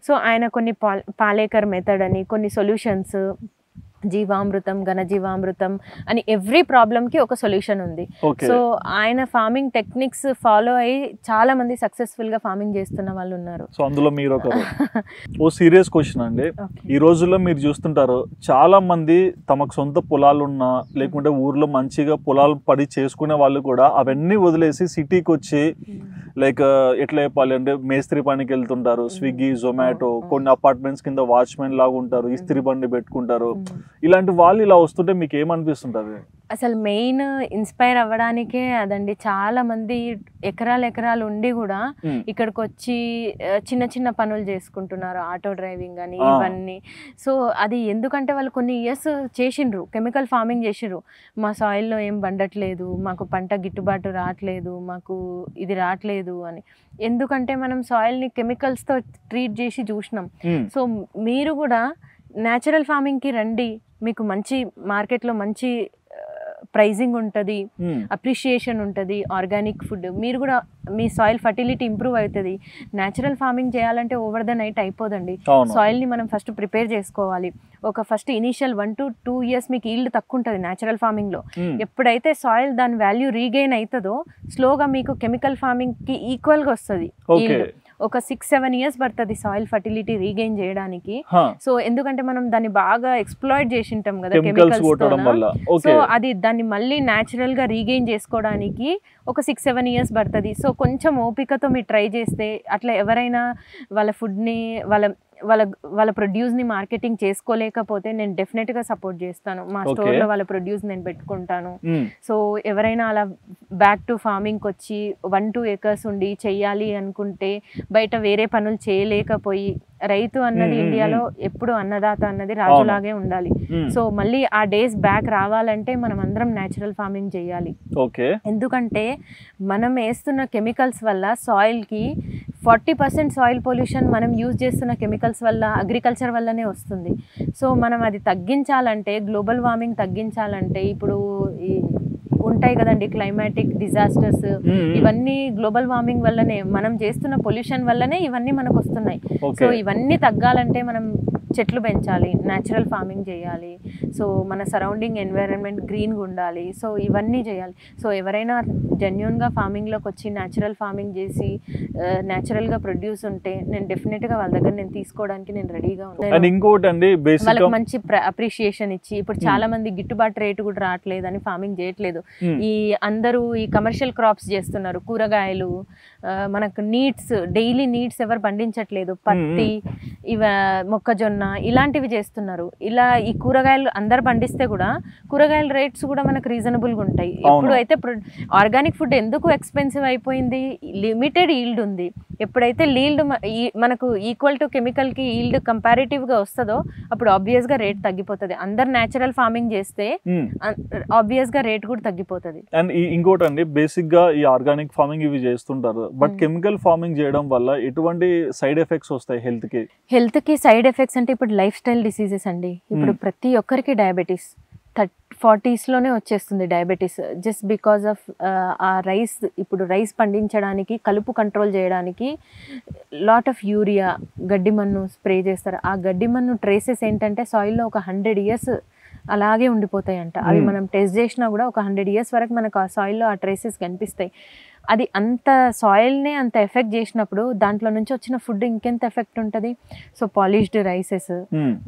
సో ఆయన కొన్ని పాలేకర్ మెథడ్ అని కొన్ని సొల్యూషన్స్, జీవామృతం, ఘనజీవామృతం అని ఎవ్రీ ప్రాబ్లమ్కి ఒక సొల్యూషన్ ఉంది. సో ఆయన ఫార్మింగ్ టెక్నిక్స్ ఫాలో అయ్యి చాలా మంది సక్సెస్ఫుల్గా ఫార్మింగ్ చేస్తున్న వాళ్ళు ఉన్నారు. సో అందులో మీరు ఒకరు. ఓ సీరియస్ క్వశ్చన్ అండి, ఈ రోజుల్లో మీరు చూస్తుంటారు చాలా మంది తమకు సొంత పొలాలు ఉన్నా లేకుంటే ఊర్లో మంచిగా పొలాలు పడి చేసుకునే వాళ్ళు కూడా అవన్నీ వదిలేసి సిటీకి వచ్చి లైక్ ఎట్లా చెప్పాలి అంటే మేస్త్రి పనికి వెళ్తుంటారు, స్విగ్గీ, జొమాటో, కొన్ని అపార్ట్మెంట్స్ కింద వాచ్మెన్ లాగా ఉంటారు, ఇస్త్రీ బండి పెట్టుకుంటారు. ఇలాంటి వాళ్ళు ఇలా వస్తుంటే మీకు ఏమనిపిస్తుంటది? అసలు మెయిన్ ఇన్స్పైర్ అవ్వడానికే అదండి. చాలా మంది ఎకరాలు ఉండి కూడా ఇక్కడికి వచ్చి చిన్న చిన్న పనులు చేసుకుంటున్నారు, ఆటో డ్రైవింగ్ అని ఇవన్నీ. సో అది ఎందుకంటే వాళ్ళు కొన్ని ఇయర్స్ చేసిండ్రు, కెమికల్ ఫార్మింగ్ చేసిండ్రు, మా సాయిల్లో ఏం పండట్లేదు, మాకు పంట గిట్టుబాటు రావట్లేదు, మాకు ఇది రావట్లేదు అని. ఎందుకంటే మనం సాయిల్ని కెమికల్స్తో ట్రీట్ చేసి చూసినాం. సో మీరు కూడా న్యాచురల్ ఫార్మింగ్కి రండి, మీకు మంచి మార్కెట్లో మంచి ప్రైజింగ్ ఉంటుంది, అప్రిషియేషన్ ఉంటుంది, ఆర్గానిక్ ఫుడ్, మీరు కూడా మీ సాయిల్ ఫర్టిలిటీ ఇంప్రూవ్ అవుతుంది. న్యాచురల్ ఫార్మింగ్ చేయాలంటే ఓవర్ ద నైట్ అయిపోదండి. సాయిల్ని మనం ఫస్ట్ ప్రిపేర్ చేసుకోవాలి. ఫస్ట్ ఇనీషియల్ 1 to 2 years మీకు ఈల్డ్ తక్కువ ఉంటుంది న్యాచురల్ ఫార్మింగ్లో. ఎప్పుడైతే సాయిల్ దాని వాల్యూ రీగెయిన్ అవుతుందో స్లోగా మీకు కెమికల్ ఫార్మింగ్కి ఈక్వల్గా వస్తుంది ఈల్డ్. 6-7 years పడుతుంది సాయిల్ ఫర్టిలిటీ రీగెయిన్ చేయడానికి. సో ఎందుకంటే మనం దాన్ని బాగా ఎక్స్ప్లాయిట్ చేసి ఉంటాం కదా కెమికల్స్. సో అది దాన్ని మళ్ళీ న్యాచురల్ గా రీగెయిన్ చేసుకోవడానికి 6-7 years పడుతుంది. సో కొంచెం ఓపికతో మీరు ట్రై చేస్తే, అట్లా ఎవరైనా వాళ్ళ ఫుడ్ని వాళ్ళ ప్రొడ్యూస్ని మార్కెటింగ్ చేసుకోలేకపోతే నేను డెఫినెట్గా సపోర్ట్ చేస్తాను. మా స్టోర్లో వాళ్ళ ప్రొడ్యూస్ నేను పెట్టుకుంటాను. సో ఎవరైనా అలా బ్యాక్ టు ఫార్మింగ్కి వచ్చి 1-2 acres ఉండి చెయ్యాలి అనుకుంటే, బయట వేరే పనులు చేయలేకపోయి, రైతు అన్నది ఇండియాలో ఎప్పుడు అన్నదాత అన్నది రాజులాగే ఉండాలి. సో మళ్ళీ ఆ డేస్ బ్యాక్ రావాలంటే మనం అందరం న్యాచురల్ ఫార్మింగ్ చేయాలి. ఎందుకంటే మనం వేస్తున్న కెమికల్స్ వల్ల సాయిల్కి 40% సాయిల్ పొల్యూషన్ మనం యూజ్ చేస్తున్న కెమికల్స్ వల్ల, అగ్రికల్చర్ వల్లనే వస్తుంది. సో మనం అది తగ్గించాలంటే, గ్లోబల్ వార్మింగ్ తగ్గించాలంటే, ఇప్పుడు ఉంటాయి కదండి క్లైమాటిక్ డిజాస్టర్స్, ఇవన్నీ గ్లోబల్ వార్మింగ్ వల్లనే, మనం చేస్తున్న పొల్యూషన్ వల్లనే ఇవన్నీ మనకు వస్తున్నాయి. సో ఇవన్నీ తగ్గాలంటే మనం చెట్లు పెంచాలి, న్యాచురల్ ఫార్మింగ్ చేయాలి. సో మన సరౌండింగ్ ఎన్వైరన్మెంట్ గ్రీన్గా ఉండాలి. సో ఇవన్నీ చేయాలి. సో ఎవరైనా జెన్యూన్గా ఫార్మింగ్లోకి వచ్చి న్యాచురల్ ఫార్మింగ్ చేసి న్యాచురల్గా ప్రొడ్యూస్ ఉంటే నేను డెఫినెట్గా వాళ్ళ దగ్గర నేను తీసుకోవడానికి నేను రెడీగా ఉన్నాను. ఇంకోటి అండి, వాళ్ళకి మంచి అప్రిషియేషన్ ఇచ్చి, ఇప్పుడు చాలా మంది గిట్టుబాటు రేటు కూడా రావట్లేదు అని ఫార్మింగ్ చేయట్లేదు. అందరూ ఈ కమర్షియల్ క్రాప్స్ చేస్తున్నారు, కూరగాయలు, మనకు నీడ్స్, డైలీ నీడ్స్ ఎవరు పండించట్లేదు, పత్తి, మొక్కజొన్న ఇలాంటివి చేస్తున్నారు. ఇలా ఈ కూరగాయలు అందరు పండిస్తే కూడా కూరగాయల రేట్స్ కూడా మనకు రీజనబుల్గా ఉంటాయి. ఇప్పుడు అయితే ఆర్గానిక్ ఫుడ్ ఎందుకు ఎక్స్పెన్సివ్ అయిపోయింది, లిమిటెడ్ ఈల్డ్ ఉంది. ఎప్పుడైతే ఈల్డ్ మనకు ఈక్వల్ టు కెమికల్కి ఈల్డ్ కంపారిటివ్గా వస్తుందో అప్పుడు ఆబ్వియస్గా రేట్ తగ్గిపోతుంది. అందరు న్యాచురల్ ఫార్మింగ్ చేస్తే ఆబ్వియస్గా రేట్ కూడా తగ్గిపోతుంది. అండ్ ఇంకోటి అండి, బేసిక్గా ఈ ఆర్గానిక్ ఫార్మింగ్ ఇవి చేస్తుంటారు, బట్ కెమికల్ ఫార్మింగ్ చేయడం వల్ల ఎటువంటి సైడ్ ఎఫెక్ట్స్ వస్తాయి హెల్త్కి? సైడ్ ఎఫెక్ట్స్ అంటే ఇప్పుడు లైఫ్ స్టైల్ డిసీజెస్ అండి. ఇప్పుడు ప్రతి ఒక్కరికి డయాబెటీస్ 40s వచ్చేస్తుంది డయాబెటీస్, జస్ట్ బికాజ్ ఆఫ్ ఆ రైస్. ఇప్పుడు రైస్ పండించడానికి, కలుపు కంట్రోల్ చేయడానికి లాట్ ఆఫ్ యూరియా, గడ్డి మన్ను స్ప్రే చేస్తారు. ఆ గడ్డి మన్ను ట్రేసెస్ ఏంటంటే సాయిల్లో 100 years అలాగే ఉండిపోతాయంట. అవి మనం టెస్ట్ చేసినా కూడా 100 years వరకు మనకు ఆ సాయిల్లో ఆ ట్రేసెస్ కనిపిస్తాయి. అది అంత సాయిల్నే అంత ఎఫెక్ట్ చేసినప్పుడు దాంట్లో నుంచి వచ్చిన ఫుడ్ ఇంకెంత ఎఫెక్ట్ ఉంటుంది. So polished rises,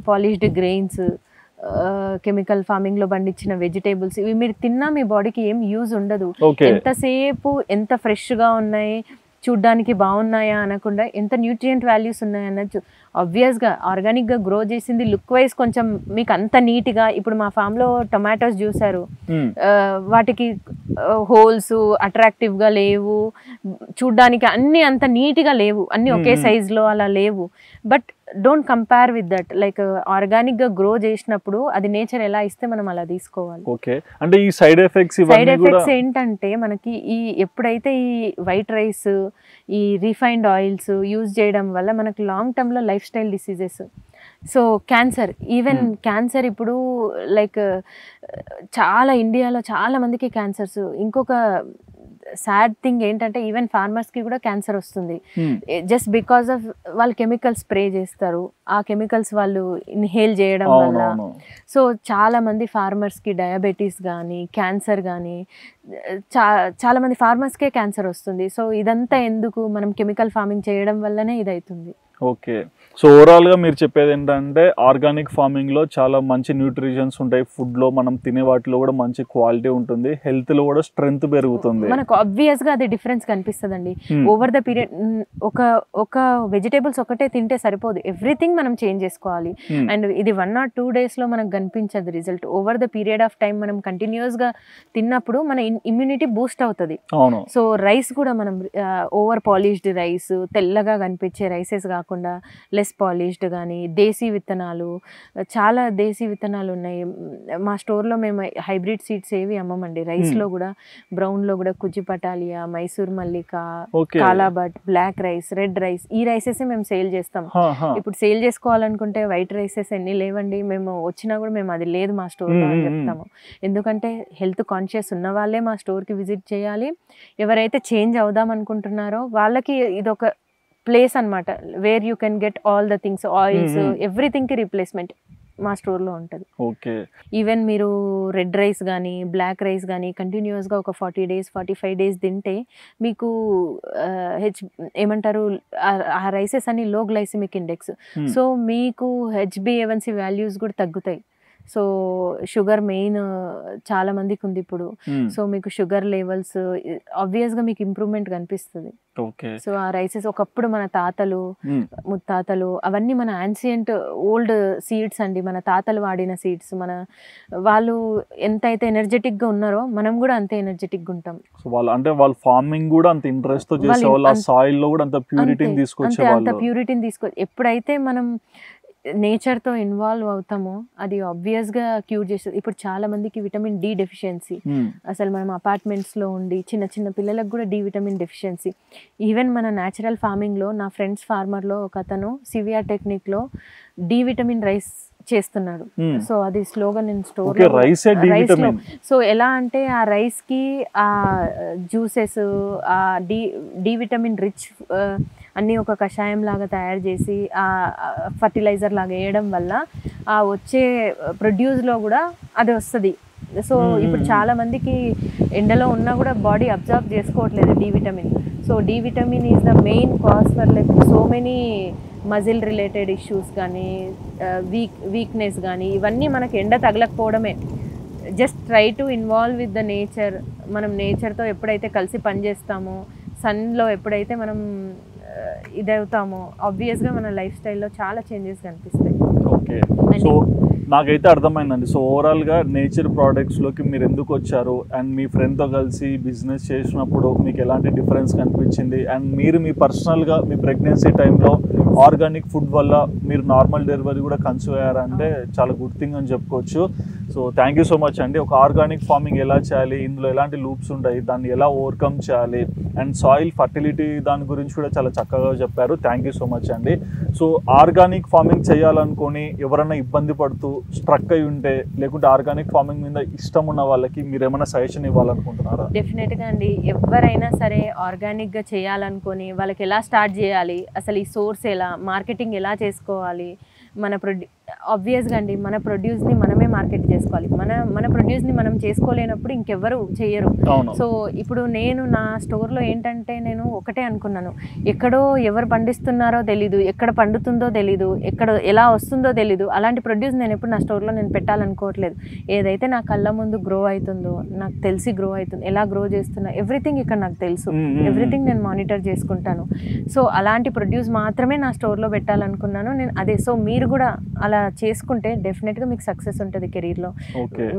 polished grains, chemical farming లో పండించిన వెజిటేబుల్స్, ఇవి మీరు తిన్నా మీ బాడీకి ఏం యూజ్ ఉండదు. ఎంతసేపు ఎంత ఫ్రెష్ గా ఉన్నాయి, చూడ్డానికి బాగున్నాయా అనకుండా ఎంత న్యూట్రియంట్ వాల్యూస్ ఉన్నాయన్నది ఆబ్వియస్గా ఆర్గానిక్గా గ్రో చేసింది లుక్ వైజ్ కొంచెం మీకు అంత నీట్గా. ఇప్పుడు మా ఫామ్లో టొమాటోస్ చూసారు, వాటికి హోల్స్ అట్రాక్టివ్గా లేవు, చూడ్డానికి అన్నీ అంత నీట్గా లేవు, అన్నీ ఒకే సైజులో అలా లేవు. But don't compare with that. Like ఆర్గానిక్గా గ్రో చేసినప్పుడు అది నేచర్ ఎలా ఇస్తే మనం అలా తీసుకోవాలి. ఓకే, అంటే ఈ సైడ్ ఎఫెక్ట్స్ ఏంటంటే మనకి ఈ ఎప్పుడైతే ఈ వైట్ రైస్, ఈ రీఫైన్డ్ ఆయిల్స్ యూజ్ చేయడం వల్ల మనకు లాంగ్ టర్మ్లో life style diseases, so cancer, even cancer ఇప్పుడు లైక్ చాలా ఇండియాలో చాలా మందికి క్యాన్సర్స్. ఇంకొక సాడ్ థింగ్ ఏంటంటే ఈవెన్ ఫార్మర్స్కి కూడా క్యాన్సర్ వస్తుంది, జస్ట్ బికాస్ ఆఫ్ వాళ్ళు కెమికల్స్ స్ప్రే చేస్తారు, ఆ కెమికల్స్ వాళ్ళు ఇన్హేల్ చేయడం వల్ల. సో చాలా మంది ఫార్మర్స్కి డయాబెటీస్ కానీ క్యాన్సర్ కానీ చాలా మంది ఫార్మర్స్కే క్యాన్సర్ వస్తుంది. సో ఇదంతా ఎందుకు, మనం కెమికల్ ఫార్మింగ్ చేయడం వల్లనే ఇది అవుతుంది. ఓకే, సో ఓవరాల్గా మీరు చెప్పేది ఏంటంటే ఆర్గానిక్ ఫార్మింగ్లో చాలా మంచి న్యూట్రిషన్స్ ఉంటాయి, ఫుడ్లో మనం తినే వాటిలో కూడా మంచి క్వాలిటీ ఉంటుంది, హెల్త్లో కూడా స్ట్రెంగ్త్ పెరుగుతుంది. మనకు ఆబ్వియస్గా అది డిఫరెన్స్ కనిపిస్తుందండి. ఓవర్ ద పీరియడ్ ఒక వెజిటేబుల్స్ ఒకటే తింటే సరిపోదు, ఎవ్రీథింగ్ మనం చేంజ్ చేసుకోవాలి. అండ్ ఇది 1 or 2 డేస్లో మనకు కనిపించదు result. Over the period of time మనం కంటిన్యూస్గా తిన్నప్పుడు మన ఇమ్యూనిటీ బూస్ట్ అవుతుంది. సో రైస్ కూడా మనం ఓవర్ పాలిష్డ్ రైస్, తెల్లగా కనిపించే రైసెస్ కాకుండా లెస్ పాలిష్డ్ కానీ దేశీ విత్తనాలు, చాలా దేశీ విత్తనాలు ఉన్నాయి మా స్టోర్లో. మేము హైబ్రిడ్ సీడ్స్ ఏవి అమ్మమండి. రైస్లో కూడా బ్రౌన్లో కూడా కుజి పటాలియా, మైసూర్ మల్లిక, కాలాబట్, బ్లాక్ రైస్, రెడ్ రైస్, ఈ రైసెస్ మేము సేల్ చేస్తాం. ఇప్పుడు సేల్ చేసుకోవాలనుకుంటే వైట్ రైసెస్ ఎన్ని లేవండి, మేము వచ్చినా కూడా మేము అది లేదు మా స్టోర్లో అని చెప్తాము. ఎందుకంటే హెల్త్ కాన్షియస్ ఉన్న వాళ్ళే మా స్టోర్కి విజిట్ చేయాలి. ఎవరైతే చేంజ్ అవుదాం అనుకుంటున్నారో వాళ్ళకి ఇదొక ప్లేస్ అనమాట, where you can get all the things, oils, ఎవ్రీథింగ్కి రీప్లేస్మెంట్ మా స్టోర్లో ఉంటుంది. ఓకే. ఈవెన్ మీరు రెడ్ రైస్ కానీ బ్లాక్ రైస్ కానీ కంటిన్యూస్గా ఒక 40 days 45 days తింటే మీకు ఏమంటారు ఆ రైసెస్ అన్ని లో గ్లైసిమిక్ ఇండెక్స్, సో మీకు HbA1c వాల్యూస్ కూడా తగ్గుతాయి. సో షుగర్ మెయిన్ చాలా మందికి ఉంది ఇప్పుడు. సో మీకు షుగర్ లెవెల్స్ ఆబ్వియస్గా మీకు ఇంప్రూవ్మెంట్ కనిపిస్తుంది. సో ఆ రైసెస్ ఒకప్పుడు మన తాతలు ముత్తాతలు అవన్నీ మన యాన్సియంట్ ఓల్డ్ సీడ్స్ అండి, మన తాతలు వాడిన సీడ్స్. వాళ్ళు ఎంతైతే ఎనర్జెటిక్గా ఉన్నారో మనం కూడా అంతే ఎనర్జెటిక్గా ఉంటాం. సో వాళ్ళు అంటే వాళ్ళ ఫార్మింగ్ కూడా అంత ఇంట్రెస్ట్ తో చేసేవాళ్ళు, ఆ సాయిల్ లో కూడా అంత ప్యూరిటీని తీసుకొచ్చేవాళ్ళు. అంత ప్యూరిటీని ఎప్పుడైతే మనం నేచర్తో ఇన్వాల్వ్ అవుతామో అది ఆబ్వియస్గా క్యూర్ చేస్తుంది. ఇప్పుడు చాలా మందికి విటమిన్ డి డెఫిషియన్సీ, అసలు మనం అపార్ట్మెంట్స్లో ఉండి చిన్న చిన్న పిల్లలకు కూడా డి విటమిన్ డెఫిషియన్సీ. ఈవెన్ మన న్యాచురల్ ఫార్మింగ్లో నా ఫ్రెండ్స్ ఫార్మర్లో ఒక అతను సివిఆర్ టెక్నిక్లో డి విటమిన్ రైస్ చేస్తున్నాడు. సో అది స్లోగా నేను స్టోర్లో రైస్లో, సో ఎలా అంటే ఆ రైస్కి ఆ జ్యూసెస్, ఆ డి విటమిన్ రిచ్ అన్నీ ఒక కషాయం లాగా తయారు చేసి ఆ ఫర్టిలైజర్ లాగా వేయడం వల్ల ఆ వచ్చే ప్రొడ్యూస్లో కూడా అది వస్తుంది. సో ఇప్పుడు చాలా మందికి ఎండలో ఉన్నా కూడా బాడీ అబ్జర్వ్ చేసుకోవట్లేదు D vitamin. So D vitamin is the main cause for like so many muscle related issues కానీ వీక్నెస్ కానీ, ఇవన్నీ మనకి ఎండ తగలకపోవడమే. Just try to involve with the nature. మనం నేచర్తో ఎప్పుడైతే కలిసి పనిచేస్తామో, సన్లో ఎప్పుడైతే మనం ఇదవుతామో ఆబ్వియస్గా మన లైఫ్ స్టైల్లో చాలా చేంజెస్ కనిపిస్తాయి. ఓకే. సో నాకైతే అర్థమైందండి. సో ఓవరాల్గా నేచర్ ప్రోడక్ట్స్లోకి మీరు ఎందుకు వచ్చారు, అండ్ మీ ఫ్రెండ్తో కలిసి బిజినెస్ చేసినప్పుడు మీకు ఎలాంటి డిఫరెన్స్ కనిపించింది, అండ్ మీరు మీ పర్సనల్గా మీ ప్రెగ్నెన్సీ టైంలో ఆర్గానిక్ ఫుడ్ వల్ల మీరు నార్మల్ డెలివరీ కూడా కన్సీవ్ అయ్యారంటే చాలా గుడ్ థింగ్ అని చెప్పుకోవచ్చు. So thank you so much అండి. ఒక ఆర్గానిక్ ఫార్మింగ్ ఎలా చేయాలి, ఇందులో ఎలాంటి లూప్స్ ఉంటాయి, దాన్ని ఎలా ఓవర్కమ్ చేయాలి, అండ్ సాయిల్ ఫర్టిలిటీ దాని గురించి కూడా చాలా చక్కగా చెప్పారు. థ్యాంక్ యూ సో మచ్ అండి. సో ఆర్గానిక్ ఫార్మింగ్ చేయాలనుకొని ఎవరైనా ఇబ్బంది పడుతూ స్ట్రక్ అయి ఉంటే, లేకుంటే ఆర్గానిక్ ఫార్మింగ్ మీద ఇష్టం ఉన్న వాళ్ళకి మీరు ఏమైనా సజెషన్ ఇవ్వాలనుకుంటున్నారా? డెఫినెట్గా అండి. ఎవరైనా సరే ఆర్గానిక్గా చేయాలనుకొని వాళ్ళకి ఎలా స్టార్ట్ చేయాలి, అసలు ఈ సోర్స్ ఎలా, మార్కెటింగ్ ఎలా చేసుకోవాలి, మన ఆబ్వియస్గా అండి మన ప్రొడ్యూస్ని మనమే మార్కెట్ చేసుకోవాలి. మన ప్రొడ్యూస్ని మనం చేసుకోలేనప్పుడు ఇంకెవ్వరు చేయరు. సో ఇప్పుడు నేను నా స్టోర్లో ఏంటంటే నేను ఒకటే అనుకున్నాను, ఎక్కడో ఎవరు పండిస్తున్నారో తెలీదు, ఎక్కడ పండుతుందో తెలీదు, ఎక్కడ ఎలా వస్తుందో తెలీదు, అలాంటి ప్రొడ్యూస్ నేను ఎప్పుడు నా స్టోర్లో నేను పెట్టాలనుకోవట్లేదు. ఏదైతే నా కళ్ళ ముందు గ్రో అవుతుందో, నాకు తెలిసి గ్రో అవుతుంది, ఎలా గ్రో చేస్తున్నా, ఎవ్రీథింగ్ ఇక్కడ నాకు తెలుసు, ఎవ్రీథింగ్ నేను మానిటర్ చేసుకుంటాను. సో అలాంటి ప్రొడ్యూస్ మాత్రమే నా స్టోర్లో పెట్టాలనుకున్నాను నేను. అదే సో మీరు కూడా అలా చేసుకుంటే డెఫినెట్గా మీకు సక్సెస్ ఉంటుంది కెరీర్లో.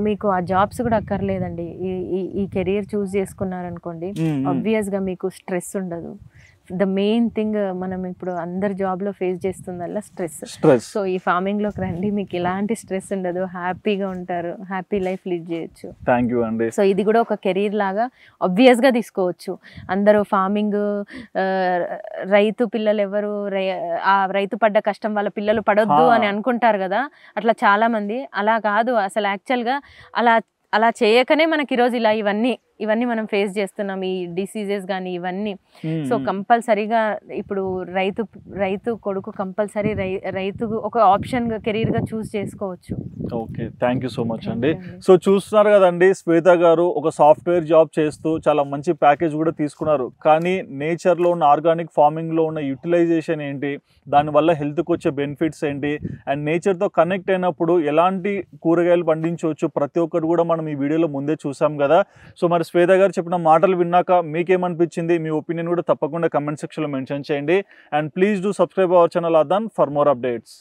మీకు ఆ జాబ్స్ కూడా అక్కర్లేదండి. ఈ కెరీర్ చూస్ చేసుకున్నారనుకోండి, ఆబ్వియస్గా మీకు స్ట్రెస్ ఉండదు. ద మెయిన్ థింగ్ మనం ఇప్పుడు అందరు జాబ్లో ఫేస్ చేస్తుందల్లా స్ట్రెస్. సో ఈ ఫార్మింగ్లోకి రండి, మీకు ఎలాంటి స్ట్రెస్ ఉండదు, హ్యాపీగా ఉంటారు, హ్యాపీ లైఫ్ లీడ్ చేయొచ్చు. థ్యాంక్ యూ అండి. సో ఇది కూడా ఒక కెరీర్ లాగా ఆబ్వియస్గా తీసుకోవచ్చు. అందరూ ఫార్మింగ్, రైతు పిల్లలు ఎవరు ఆ రైతు పడ్డ కష్టం వాళ్ళ పిల్లలు పడొద్దు అని అనుకుంటారు కదా, అట్లా చాలామంది. అలా కాదు, అసలు యాక్చువల్గా అలా చేయకనే మనకి ఈరోజు ఇలా ఇవన్నీ ఇవన్నీ మనం ఫేస్ చేస్తున్నాం, ఈ డిసీజెస్ కానీ ఇవన్నీ. సో కంపల్సరీగా ఇప్పుడు రైతు కొడుకు కంపల్సరీ రైతు ఒక ఆప్షన్ కెరీర్ గా చూస్ చేసుకోవచ్చు. Okay, thank you so much అండి. సో చూస్తున్నారు కదండి, శ్వేత గారు ఒక సాఫ్ట్వేర్ జాబ్ చేస్తూ చాలా మంచి ప్యాకేజ్ కూడా తీసుకున్నారు. కానీ నేచర్లో ఉన్న ఆర్గానిక్ ఫార్మింగ్లో ఉన్న యూటిలైజేషన్ ఏంటి, దానివల్ల హెల్త్కి వచ్చే బెనిఫిట్స్ ఏంటి, అండ్ నేచర్తో కనెక్ట్ అయినప్పుడు ఎలాంటి కూరగాయలు పండించవచ్చు, ప్రతి ఒక్కటి కూడా మనం ఈ వీడియోలో ముందే చూసాం కదా. సో మరి శ్వేత గారు చెప్పిన మాటలు విన్నాక మీకేమనిపించింది, మీ ఒపీనియన్ కూడా తప్పకుండా కమెంట్ సెక్షన్లో మెన్షన్ చేయండి. And please do subscribe our channel Aadhan for more updates.